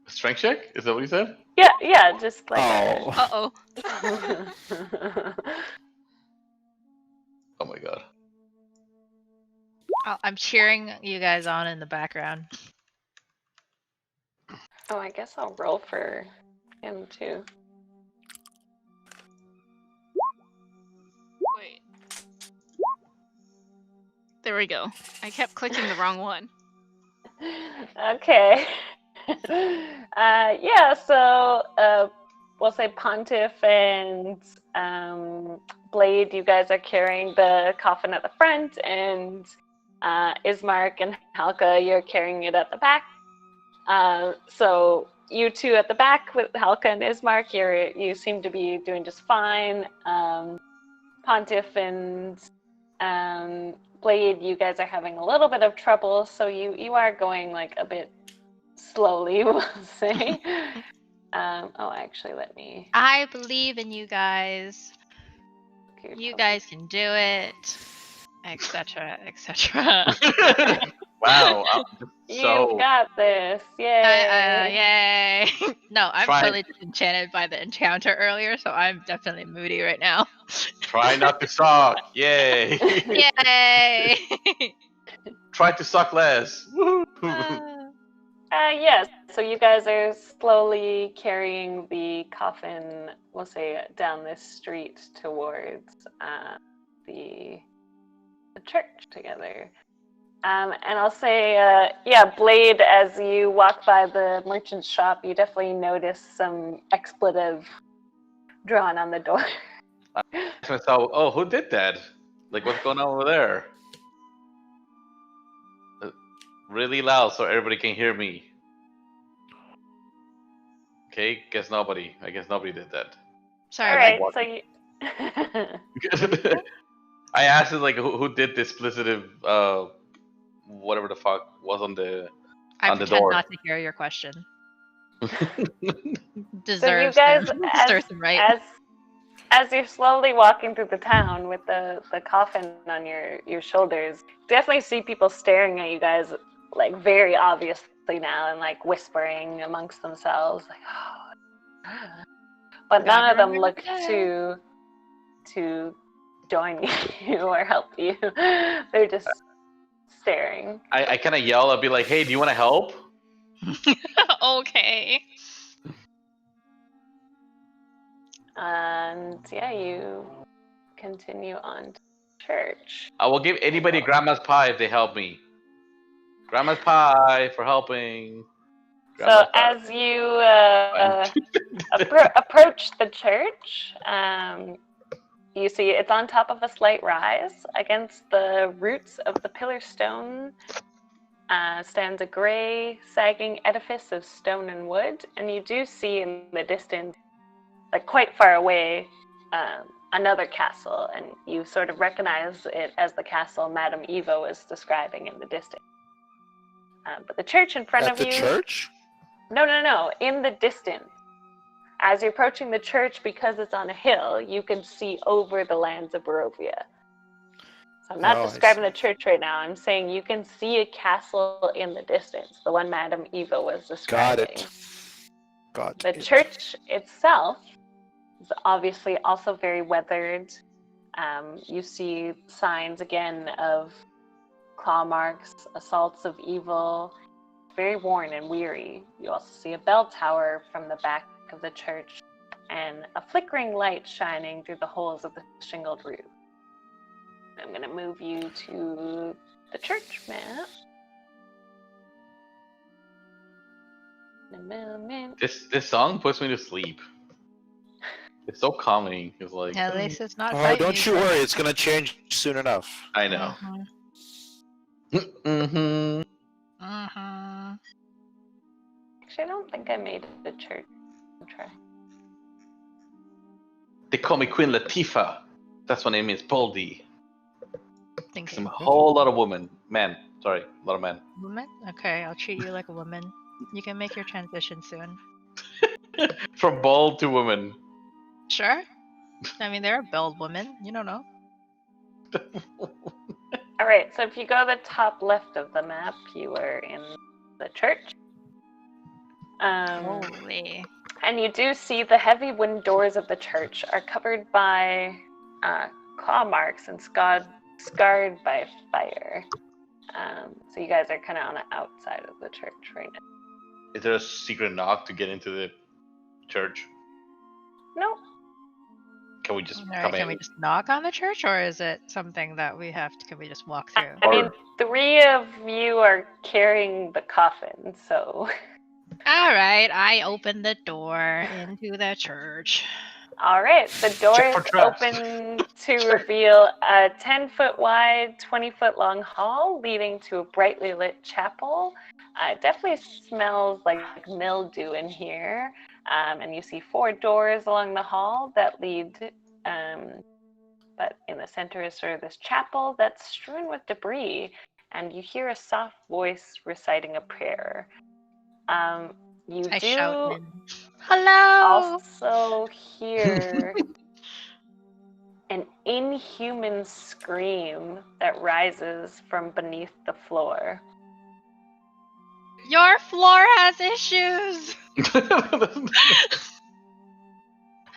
Strength check? Is that what you said? Yeah, just like Oh. Uh-oh. Oh my god. Oh, I'm cheering you guys on in the background. Oh, I guess I'll roll for him too. Wait. There we go. I kept clicking the wrong one. Okay. Yeah, so we'll say Pontiff and Blade, you guys are carrying the coffin at the front, and Ismark and Halka, you're carrying it at the back. So you two at the back with Halka and Ismark, you seem to be doing just fine. Pontiff and Blade, you guys are having a little bit of trouble, so you are going like a bit slowly, we'll say. Actually, let me... I believe in you guys. You guys can do it. Etc. Etc. Wow. You got this. Yay. Yay! No, I'm Try- totally disenchanted by the encounter earlier, so I'm definitely moody right now. Try not to suck. Yay. Yay! Try to suck less. Yes, so you guys are slowly carrying the coffin, we'll say, down this street towards the church together. And I'll say, Blade, as you walk by the merchant's shop, you definitely notice some expletive drawn on the door. So, oh, who did that? Like, what's going on over there? Really loud so everybody can hear me. Okay, guess nobody. I guess nobody did that. Sorry, All right, what? so you... I asked it like who did this explicitive whatever the fuck was on the I on the pretend door. not to hear your question. So you Deserves guys, the right. as you're slowly walking through the town with the coffin on your shoulders, definitely see people staring at you guys, like very obviously now, and like whispering amongst themselves, like, oh. But none of them look to join you or help you. They're just staring. I kind of yell. I'll be like, "Hey, do you want to help?" Okay. And yeah, you continue on to church. I will give anybody grandma's pie if they help me. Grandma's pie for helping. Grandma's So pie. as you approach the church, you see it's on top of a slight rise against the roots of the pillar stone. stands a gray, sagging edifice of stone and wood, and you do see in the distance, like quite far away, another castle, and you sort of recognize it as the castle Madame Eva was describing in the distance. But the church in front At of the you... church? No, in the distance. As you're approaching the church, because it's on a hill, you can see over the lands of Barovia. So I'm not Oh, I describing see. the church right now. I'm saying you can see a castle in the distance, the one Madame Eva was Got describing. it. Got The it. church itself is obviously also very weathered. You see signs again of claw marks, assaults of evil, very worn and weary. You also see a bell tower from the back of the church and a flickering light shining through the holes of the shingled roof. I'm going to move you to the church map. In a moment. This song puts me to sleep. It's so calming. It's like At least it's not Oh, fight don't you music. worry. It's gonna change soon enough. I know. Mhm. Mm-hmm. Mhm. Actually, I don't think I made a church. I'll try. They call me Queen Latifah. That's my name is Baldy. Thank I'm you. a whole lot of women. Men. Sorry, a lot of men. Woman? Okay, I'll treat you like a woman. You can make your transition soon. From bald to woman. Sure. I mean, there are bald women. You don't know. All right, so if you go to the top left of the map, you are in the church. Holy. And you do see the heavy wooden doors of the church are covered by claw marks and scarred by fire. So you guys are kind of on the outside of the church right now. Is there a secret knock to get into the church? No, Can we just Alright, come can in? we just knock on the church, or is it something that we have to? Can we just walk through? I mean, Or- 3 of you are carrying the coffin, so... All right, I open the door into the church. All right, the door Check for is traps. open to reveal a 10-foot wide, 20-foot long hall leading to a brightly lit chapel. It definitely smells like mildew in here. And you see 4 doors along the hall that lead, but in the center is sort of this chapel that's strewn with debris, and you hear a soft voice reciting a prayer. You I do shout in. Hello. also hear an inhuman scream that rises from beneath the floor. Your floor has issues.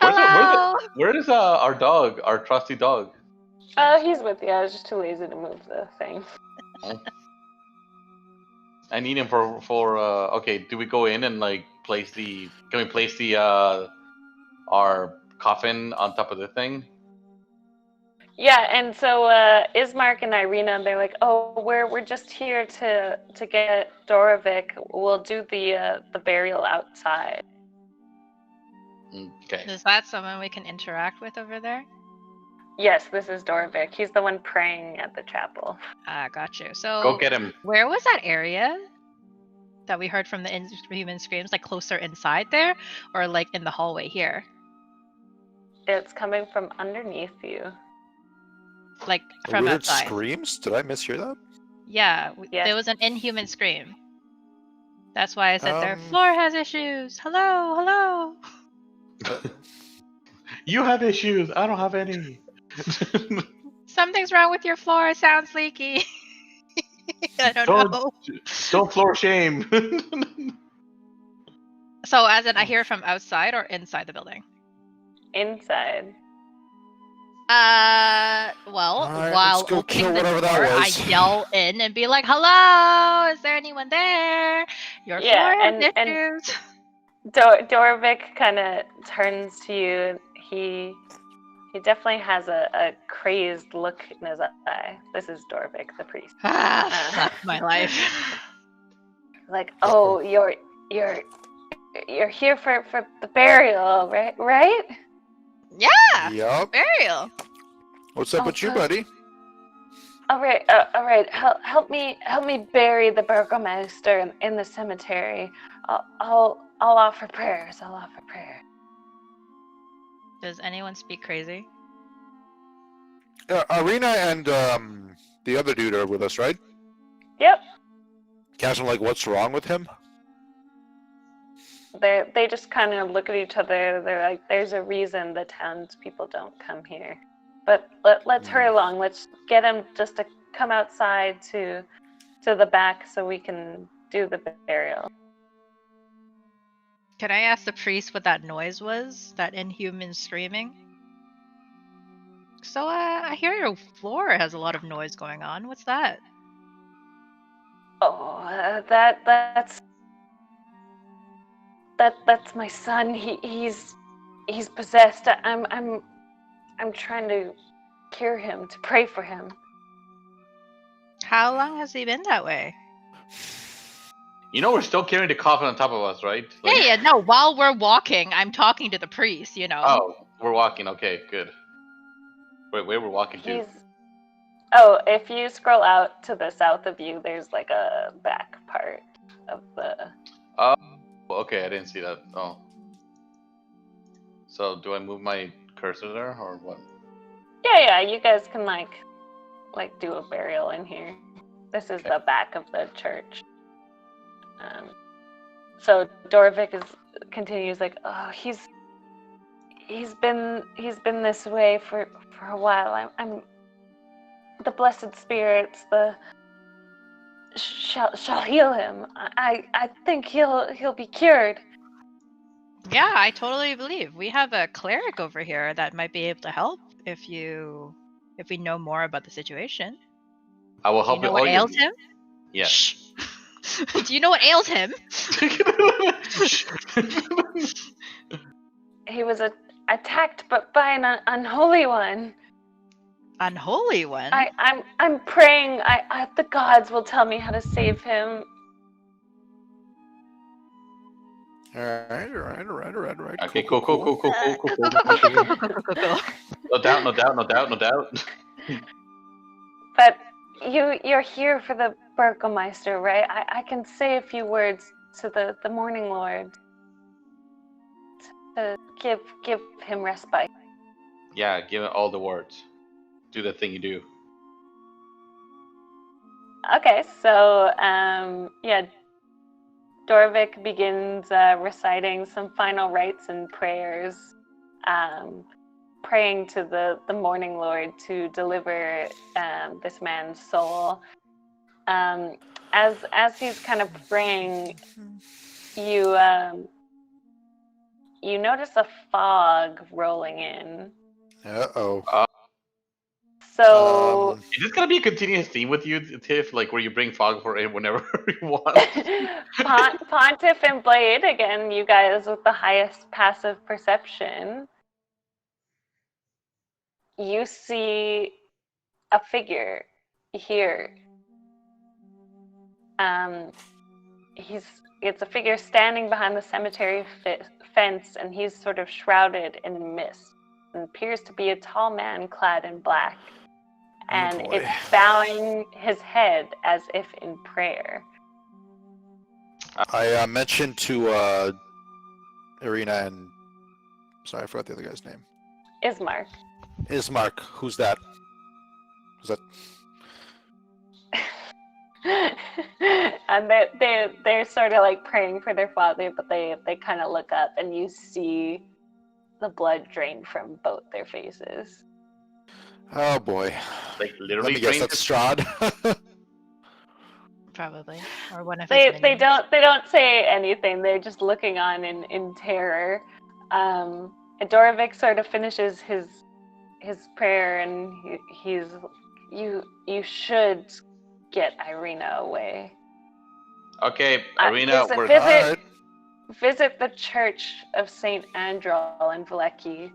Hello. Where is our dog, our trusty dog? Oh, he's with you. I was just too lazy to move the thing. I need him for okay, do we go in and like can we place the our coffin on top of the thing? Yeah, and so Ismark and Irina, they're like, "Oh, we're just here to get Dorovic. We'll do the burial outside." Okay. Is that someone we can interact with over there? Yes, this is Dorovic. He's the one praying at the chapel. Ah, got you. So Go get him. where was that area that we heard from the inhuman screams? Like closer inside there, or like in the hallway here? It's coming from underneath you. Like from Weird outside. screams? Did I mishear that? Yeah, Yes. there was an inhuman scream. That's why I said their Um, floor has issues. Hello, hello. You have issues. I don't have any. Something's wrong with your floor. It sounds leaky. I don't know. Don't floor shame. So, as in, I hear from outside or inside the building? Inside. Well, Alright, while let's go opening kill the whatever that door, I was. yell in and be like, "Hello, is there anyone there? Your Yeah, floor has and issues." Dorovic kind of turns to you. He definitely has a crazed look in his eye. This is Dorovic, the priest. Fuck my life. Like, oh, you're here for the burial, right? Right? Yeah, Yup. burial. What's up Oh, with you, good. buddy? All right. Help me bury the Burgomaster in the cemetery. I'll offer prayers. I'll offer prayer. Does anyone speak crazy? Arena and the other dude are with us, right? Yep. Ask him, like, what's wrong with him? They just kind of look at each other. They're like, "There's a reason the townspeople don't come here." But let's hurry along. Let's get him just to come outside to the back so we can do the burial. Can I ask the priest what that noise was? That inhuman screaming? So, I hear your floor has a lot of noise going on. What's that? Oh, that's my son. He's possessed. I'm trying to cure him, to pray for him. How long has he been that way? You know we're still carrying the coffin on top of us, right? Like, Yeah, no, while we're walking, I'm talking to the priest, you know. Oh, we're walking. Okay, good. Wait, where we're walking to? Oh, if you scroll out to the south of you, there's like a back part of the... Oh, okay, I didn't see that. Oh. So, do I move my cursor there, or what? Yeah, you guys can like do a burial in here. This is the back of the church. So Dorvik continues like, oh, he's been this way for a while. I'm the blessed spirits shall heal him. I think he'll be cured. Yeah, I totally believe. We have a cleric over here that might be able to help if we know more about the situation. I will Do you help know you. what ails him? Yes. Shh. Do you know what ails him? He was attacked by an unholy one. Unholy one? I'm praying. The gods will tell me how to save him. All right. Okay, cool. No doubt. But you're here for the Burgomaster, right? I can say a few words to the Morning Lord to give him respite. Yeah, give it all the words. Do the thing you do. Okay, so Dorvik begins reciting some final rites and prayers, praying to the Morning Lord to deliver this man's soul. As he's kind of praying, you notice a fog rolling in. Uh-oh. So Is this gonna be a continuous theme with you, Tiff? Like where you bring fog for it whenever you want? Pontiff and Blade, again, you guys with the highest passive perception, you see a figure here. It's a figure standing behind the cemetery fence, and he's sort of shrouded in mist, and appears to be a tall man clad in black, and it's bowing his head as if in prayer. I mentioned to Irina and sorry, I forgot the other guy's name. Ismark. Ismark. Who's that? Who's that? And they're sort of like praying for their father, but they kind of look up, and you see the blood drain from both their faces. Oh boy. Like literally. Let me guess, that's Strahd. Probably. Or one of his They minions. don't say anything. They're just looking on in terror. And Dorvik sort of finishes his prayer, and he's you should get Irina away. Okay, Irina, Visit the Church of Saint Andral in Vlecki.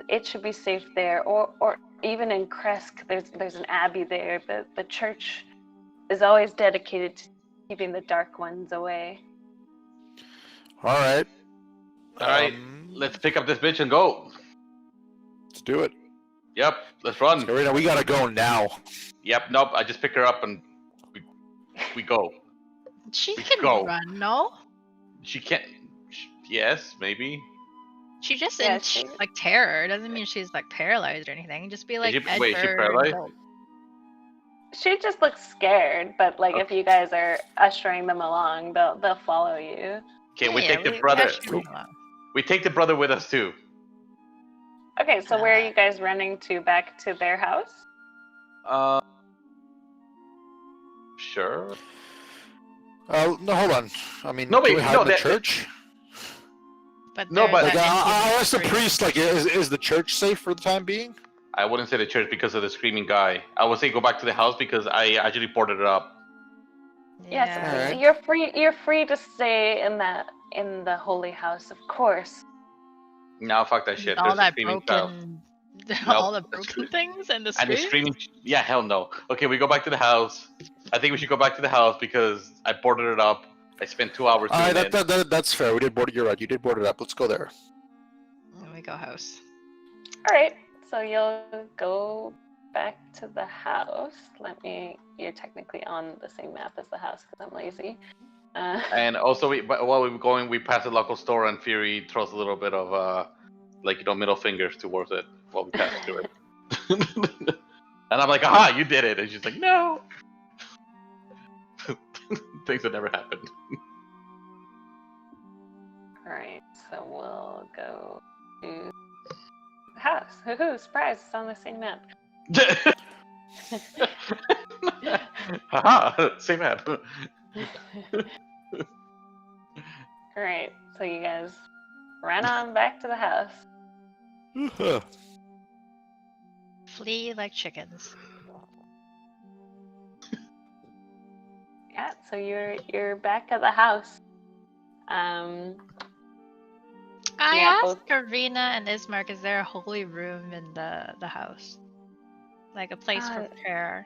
It should be safe there, or even in Kresk. There's an abbey there. The church is always dedicated to keeping the dark ones away. All right. Let's pick up this bitch and go. Let's do it. Yep, let's run. Serena, we gotta go now. Yep, nope. I just pick her up and we go. She We can go. run, no? She can't. Yes, maybe. She just Yeah, in she- like terror. Doesn't mean she's like paralyzed or anything. Just be like she- wait, is she Edward. paralyzed? She just looks scared, but like if you guys are ushering them along, they'll follow you. Okay, we Yeah, take the we brother. actually move along. We take the brother with us too. Okay, so where are you guys running to? Back to their house? Sure. No, hold on. I mean, No, can but we hide no, in the that- church? But No, there's but- Like, that I empty asked the street. priest, like, is the church safe for the time being? I wouldn't say the church because of the screaming guy. I would say go back to the house because I actually boarded it up. Yes, Yeah. Alright. you're free. You're free to stay in the holy house, of course. No, fuck that shit. All There's a that screaming child. broken, No. all the broken things and the And the scream. screaming. Yeah, hell no. Okay, we go back to the house. I think we should go back to the house because I boarded it up. I spent 2 hours doing Alright, it. that's fair. We did board it. You're right. You did board it up. Let's go there. We go house. All right, so you'll go back to the house. You're technically on the same map as the house because I'm lazy. And also, while we were going, we passed a local store, and Fury throws a little bit of, middle fingers towards it while we pass through it. And I'm like, aha, you did it. And she's like, no. Things that never happened. All right, so we'll go to the house. Hoo-hoo, surprise, it's on the same map. Haha, same map. All right, so you guys run on back to the house. Flee like chickens. Yeah, so you're back at the house. I Yeah, asked Karina and Ismark, is there a holy room in the house? Like a place for prayer?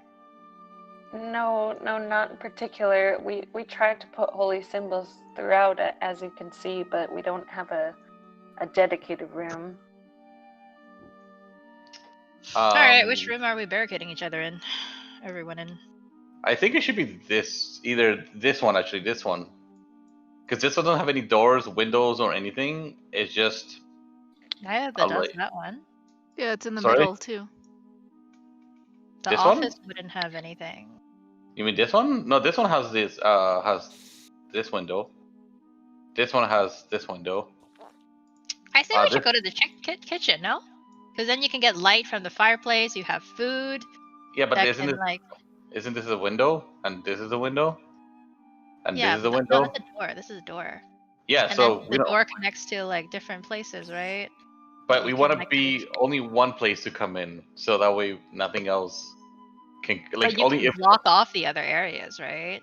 No, not in particular. We tried to put holy symbols throughout it, as you can see, but we don't have a dedicated room. Alright, which room are we barricading each other in? Everyone in. I think it should be either this one, actually, this one. Because this one doesn't have any doors, windows, or anything. It's just. Neither I'll does lay- that one. Yeah, it's in the Sorry? middle too. The This one? office wouldn't have anything. You mean this one? No, this one has this window. This one has this window. I think we should this- go to the kitchen, no? Because then you can get light from the fireplace. You have food. Yeah, but that isn't can, it? like, Isn't this a window? And this is a window? And yeah, this is a but window? not the door. This is a door. Yeah, And so then we the don't, door connects to like different places, right? but you we can, want to like, be only one place to come in, so that way nothing else can But like you only can if block off the other areas, right?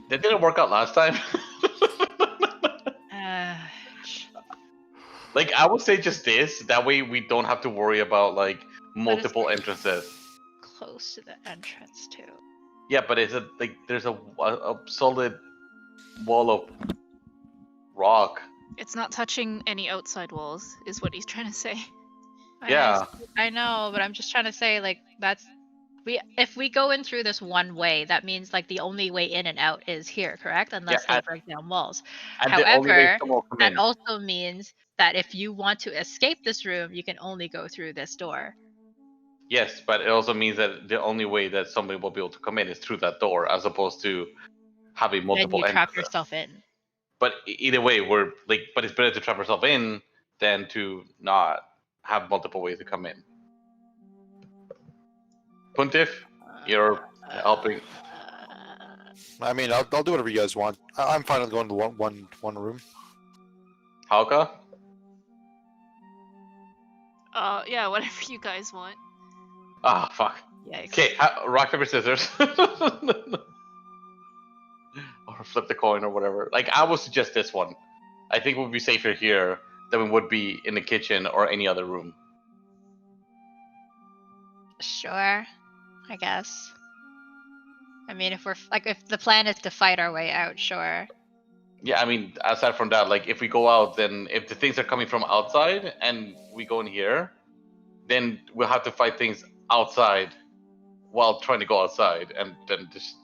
that didn't work out last time. Uh, Like I would say just this, that way we don't have to worry about like multiple like- entrances. close to the entrance too. Yeah, but it's there's a solid wall of rock. It's not touching any outside walls, is what he's trying to say. Yeah. I know, but I'm just trying to say like if we go in through this one way, that means like the only way in and out is here, correct? Unless they and- break down walls. And the only way However, someone will come that in. also means that if you want to escape this room, you can only go through this door. Yes, but it also means that the only way that somebody will be able to come in is through that door, as opposed to having Then multiple you trap entrances. yourself in. But either way, but it's better to trap yourself in than to not have multiple ways to come in. Puntif, you're helping. I mean, I'll do whatever you guys want. I'm fine with going to one room. Hauka? Yeah, whatever you guys want. Ah, fuck. Yikes. Okay, rock, paper, scissors. Or flip the coin or whatever. Like, I would suggest this one. I think we'll be safer here than we would be in the kitchen or any other room. Sure, I guess. I mean, if the plan is to fight our way out, sure. Yeah, I mean, aside from that, like, if we go out, then if the things are coming from outside and we go in here, then we'll have to fight things outside while trying to go outside, and then there's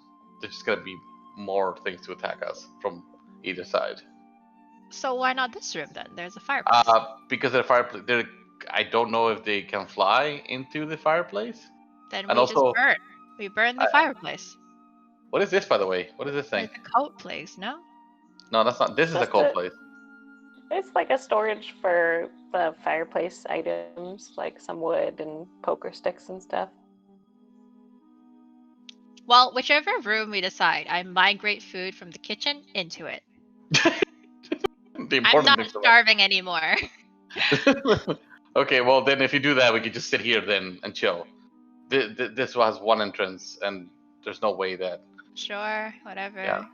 just gonna be more things to attack us from either side. So why not this room then? There's a fireplace. Because of the fireplace, I don't know if they can fly into the fireplace. Then and we also- just burn. We burn the fireplace. What is this, by the way? What is this thing? Like a coat place, no? No, that's not. This is a Just cold a- place. It's like a storage for the fireplace items, like some wood and poker sticks and stuff. Well, whichever room we decide, I migrate food from the kitchen into it. The I'm important not things about- starving anymore. Okay, well then, if you do that, we could just sit here then and chill. This has one entrance, and there's no way that. Sure, whatever. Yeah.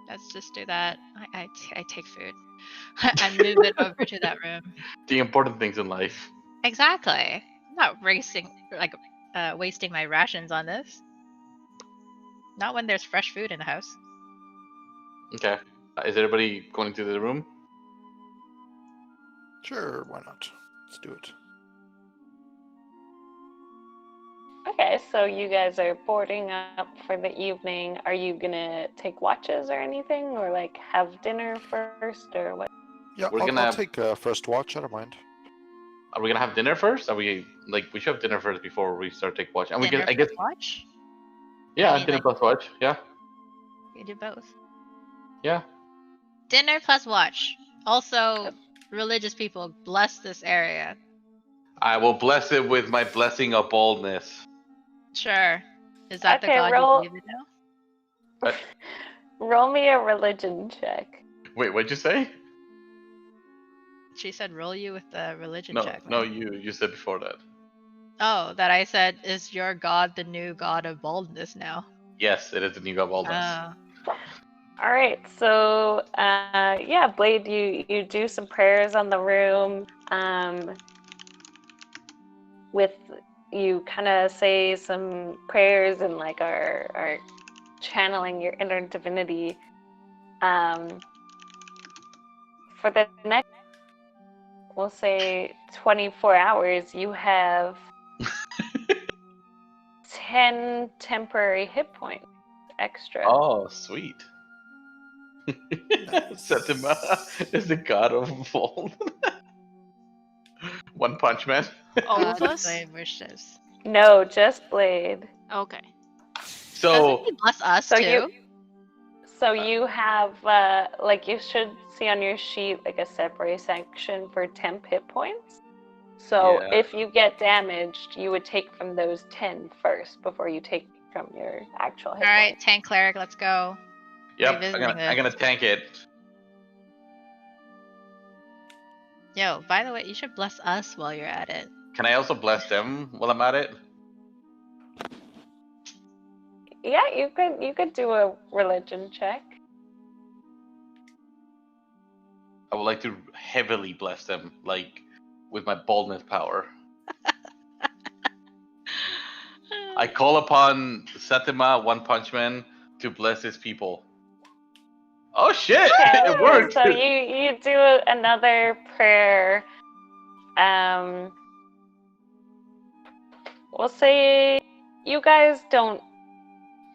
Let's just do that. I take food. I move it over to that room. The important things in life. Exactly. I'm not wasting my rations on this. Not when there's fresh food in the house. Okay. Is everybody going to the room? Sure, why not? Let's do it. Okay, so you guys are boarding up for the evening. Are you gonna take watches or anything, or like have dinner first, or what? Yeah, We're I'll gonna- take first watch. I don't mind. Are we gonna have dinner first? Are we we should have dinner first before we start take watch? And we Dinner can, I guess, plus watch? yeah, I mean, dinner like- plus watch. Yeah, We do both. yeah. Dinner plus watch. Also, religious people bless this area. I will bless it with my blessing of boldness. Sure. Is that Okay, the god roll- you believe in now? Roll me a religion check. Wait, what'd you say? She said roll you with the religion No, check. no, man. you said before that. Oh, that I said, is your god the new god of boldness now? Yes, it is the new god boldness. Oh. All right, so yeah, Blade, you do some prayers on the room. With you kind of say some prayers and like are channeling your inner divinity. For the next, we'll say 24 hours, you have 10 temporary hit points extra. Oh, sweet. Nice. Septima is the god of bold. One Punch Man. All God of us? Blade wishes. No, just Blade. Okay. So Doesn't he bless us So too? you have like you should see on your sheet like a separate section for temp hit points. So Yeah. if you get damaged, you would take from those 10 first before you take from your actual hit All right, points. tank cleric, let's go. yep, Revisiting I'm gonna tank it. Yo, by the way, you should bless us while you're at it. Can I also bless them while I'm at it? Yeah, you could do a religion check. I would like to heavily bless them, like with my boldness power. I call upon Septima, One Punch Man, to bless his people. Oh shit! Okay, It worked. So you do another prayer. We'll say you guys don't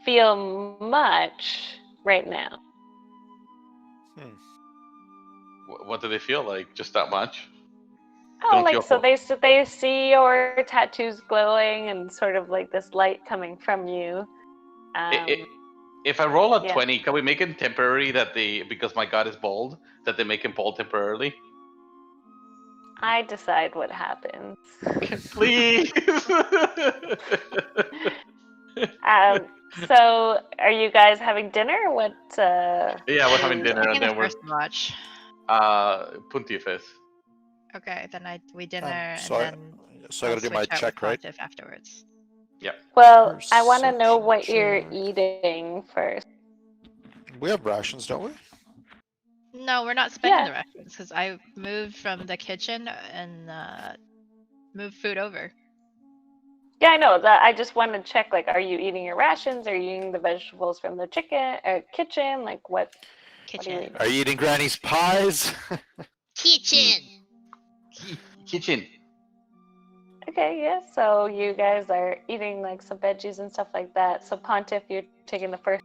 feel much right now. What do they feel like? Just that much? Oh, Don't like feel so full. they see your tattoos glowing and sort of like this light coming from you. If I roll a yeah. 20, can we make it temporary that because my god is bold, that they make him bold temporarily? I decide what happens. Please. So are you guys having dinner? What? Yeah, we're having dinner Taking and the then we're first watch. Puntifes. Okay, then we dinner so and I- then So I gotta do my switch out with check, right? Pontiff afterwards. Well, I want to know Perception what you're check. eating first. We have rations, don't we? No, we're not spending Yeah. the rations because I moved from the kitchen and moved food over. Yeah, I know that. I just want to check. Like, are you eating your rations? Are you eating the vegetables from the kitchen? Like, what? Kitchen. eat? Are you eating Granny's pies? Kitchen. Kitchen. Okay, yeah. So you guys are eating like some veggies and stuff like that. So Pontiff, you're taking the first.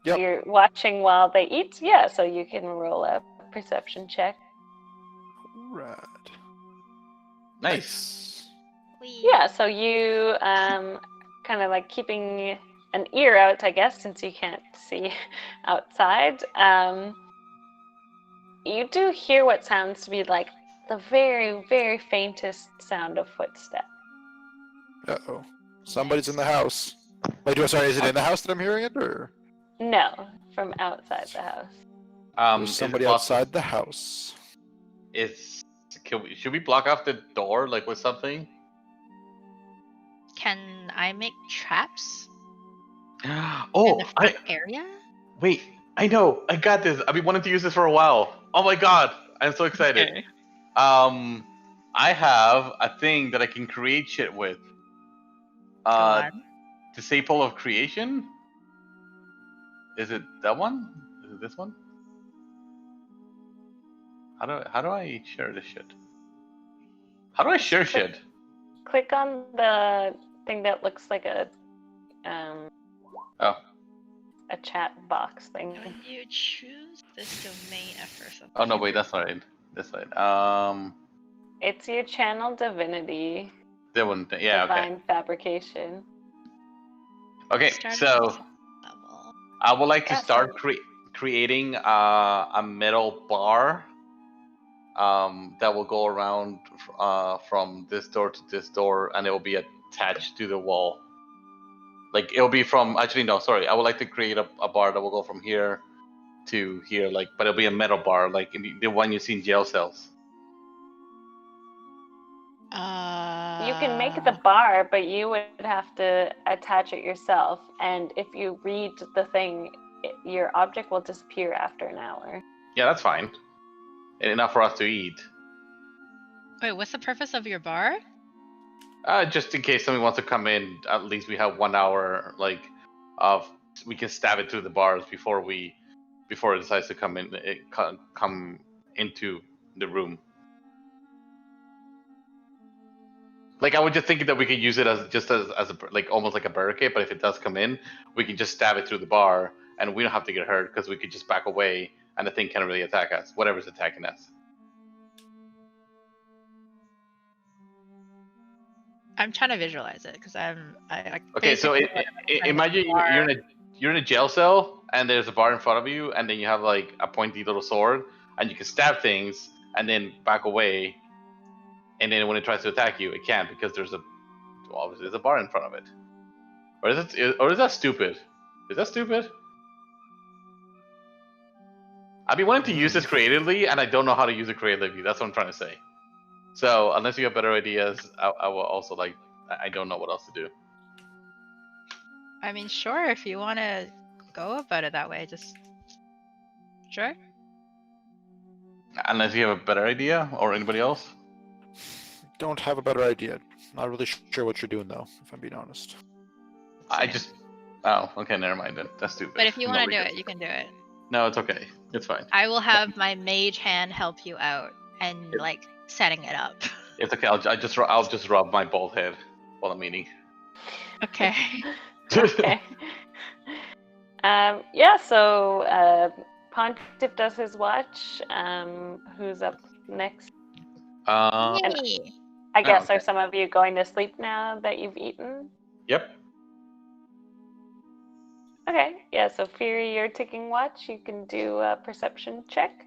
Yep. You're watching while they eat. Yeah. So you can roll a perception check. Right. Nice. Yeah. So you kind of like keeping an ear out, I guess, since you can't see outside. You do hear what sounds to be like the very, very faintest sound of footsteps. Uh-oh. Somebody's in the house. Wait, sorry, is it in the house that I'm hearing it, or No, from outside the house. there's Is it somebody possible? outside the house? Should we block off the door like with something? Can I make traps in Oh, the front area? wait. I know. I got this. I've been wanting to use this for a while. Oh my god, I'm so excited. Okay. I have a thing that I can create shit with. Go on. Disciple of Creation. Is it that one? Is it this one? How do I share this shit? How do I share shit? Click on the thing that looks like a Oh. a chat box thing. When you choose this domain at first. Oh no, wait, that's not it. That's not it. It's your channel divinity, That one. Yeah, okay. divine fabrication. Okay, Starting so level. I would like to Yeah, start so- creating a metal bar that will go around from this door to this door, and it will be attached to the wall. Like it'll be from. Actually, no, sorry. I would like to create a bar that will go from here to here, like, but it'll be a metal bar, like the one you see in jail cells. You can make the bar, but you would have to attach it yourself. And if you read the thing, your object will disappear after an hour. Yeah, that's fine. And enough for us to eat. Wait, what's the purpose of your bar? Just in case somebody wants to come in, at least we have 1 hour, like, of we can stab it through the bars before it decides to come in, come into the room. Like I was just thinking that we could use it as a like almost like a barricade, but if it does come in, we can just stab it through the bar, and we don't have to get hurt because we could just back away, and the thing can't really attack us, whatever's attacking us. I'm trying to visualize it because I Okay, so imagine you're in a jail cell, and there's a bar in front of you, and then you have like a pointy little sword, and you can stab things, and then back away, and then when it tries to attack you, it can't because obviously there's a bar in front of it. Or is that stupid? Is that stupid? I've been wanting to use this creatively, and I don't know how to use it creatively. That's what I'm trying to say. So unless you have better ideas, I will also like. I don't know what else to do. I mean, sure, if you want to go about it that way, just sure. Unless you have a better idea, or anybody else. Don't have a better idea. Not really sure what you're doing though, if I'm being honest. I just. Oh, okay, never mind then. That's stupid. But if you want to Nobody do gets it, you can do it. No, it's okay. It's fine. I will have my mage hand help you out and like setting it up. It's okay. I'll just rub my bald head while I'm eating. Okay. Okay. Yeah, so Pontiff does his watch. Who's up next? Yay. I guess, okay. are some of you going to sleep now that you've eaten? Yep. Okay, yeah, so Fury, you're taking watch. You can do a perception check.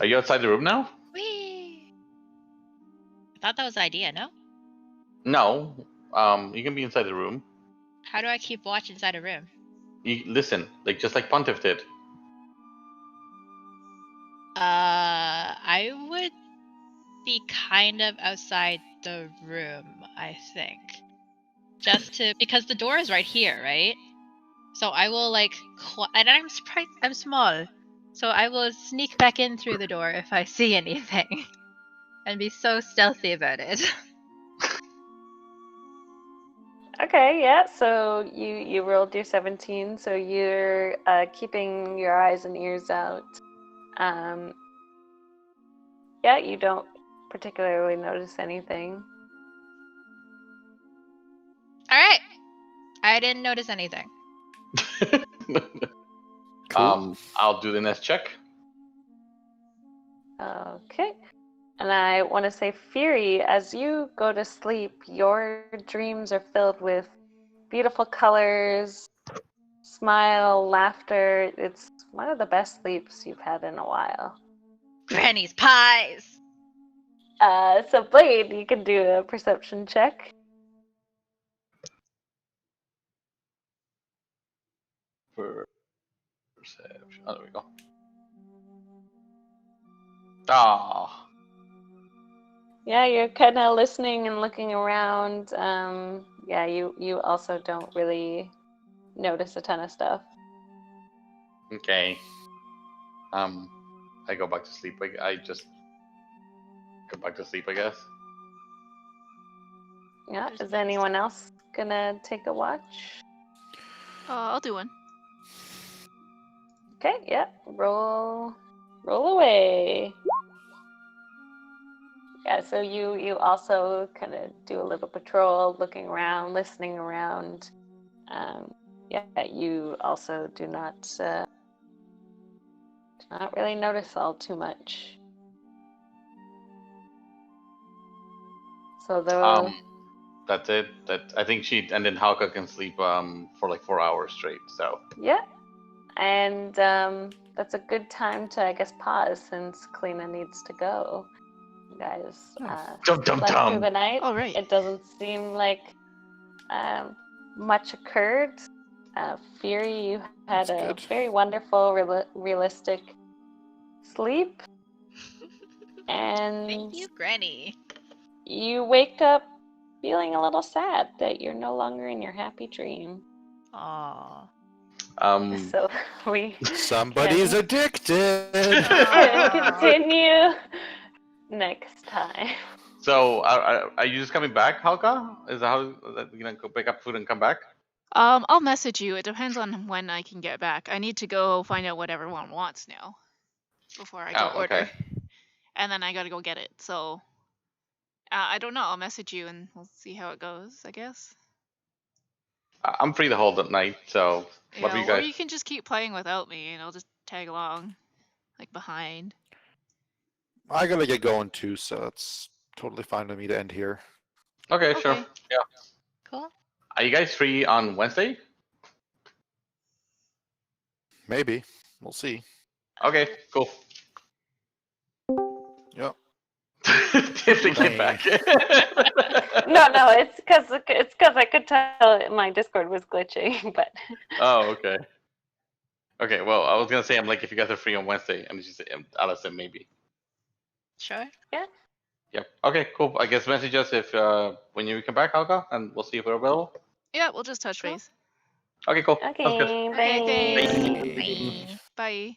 Are you outside the room now? Whee! I thought that was the idea, no? No. You can be inside the room. How do I keep watch inside a room? You listen, like just like Pontiff did. I would be kind of outside the room, I think. Just to, because the door is right here, right? So I will like, and I'm surprised, I'm small. So I will sneak back in through the door if I see anything. And be so stealthy about it. Okay, yeah, so you rolled your 17, so you're keeping your eyes and ears out. Yeah, you don't particularly notice anything. All right. I didn't notice anything. Cool. I'll do the next check. Okay. And I want to say, Fury, as you go to sleep, your dreams are filled with beautiful colors, smile, laughter. It's one of the best sleeps you've had in a while. Granny's pies. So Blade, you can do a perception check. Perception. Oh, there we go. Ah. Yeah, you're kind of listening and looking around. Yeah, you also don't really notice a ton of stuff. Okay. I go back to sleep. I just go back to sleep, I guess. Yeah, is anyone else gonna take a watch? I'll do one. Okay, yeah, roll away. Yeah, so you also kind of do a little patrol, looking around, listening around. Yeah, you also do not really notice all too much. So the That's it. That I think and then Hauka can sleep for like 4 hours straight. So yeah, and that's a good time to, I guess, pause since Kalina needs to go. You guys Dum dum slept through dum. the night. All right. It doesn't seem like much occurred. Fury, you had That's a good. very wonderful, realistic sleep, and Thank you, Granny. you wake up feeling a little sad that you're no longer in your happy dream. Aww. So we Somebody's can addicted. continue next time. So are you just coming back, Hauka? Is that how you gonna go pick up food and come back? I'll message you. It depends on when I can get back. I need to go find out what everyone wants now before I go Oh, okay. order. And then I gotta go get it. So I don't know. I'll message you and we'll see how it goes, I guess. I'm free the whole night, so what do Yeah, you or guys? you can just keep playing without me and I'll just tag along, like behind. I gotta get going too, so it's totally fine with me to end here. Okay, sure. Okay. Yeah. Cool. Are you guys free on Wednesday? Maybe. We'll see. Okay, cool. Yep. If they get back. No, it's because I could tell my Discord was glitching, but Oh, okay. Okay, well, I was gonna say, I'm like, if you guys are free on Wednesday, and she said, Alice said maybe. Sure. Yep. Okay, cool. I guess message us if when you come back, Hauka, and we'll see if we're available. Yeah, we'll just touch Cool. base. Okay, cool. Sounds good. okay, Okay, bye. thanks. Bye. Bye.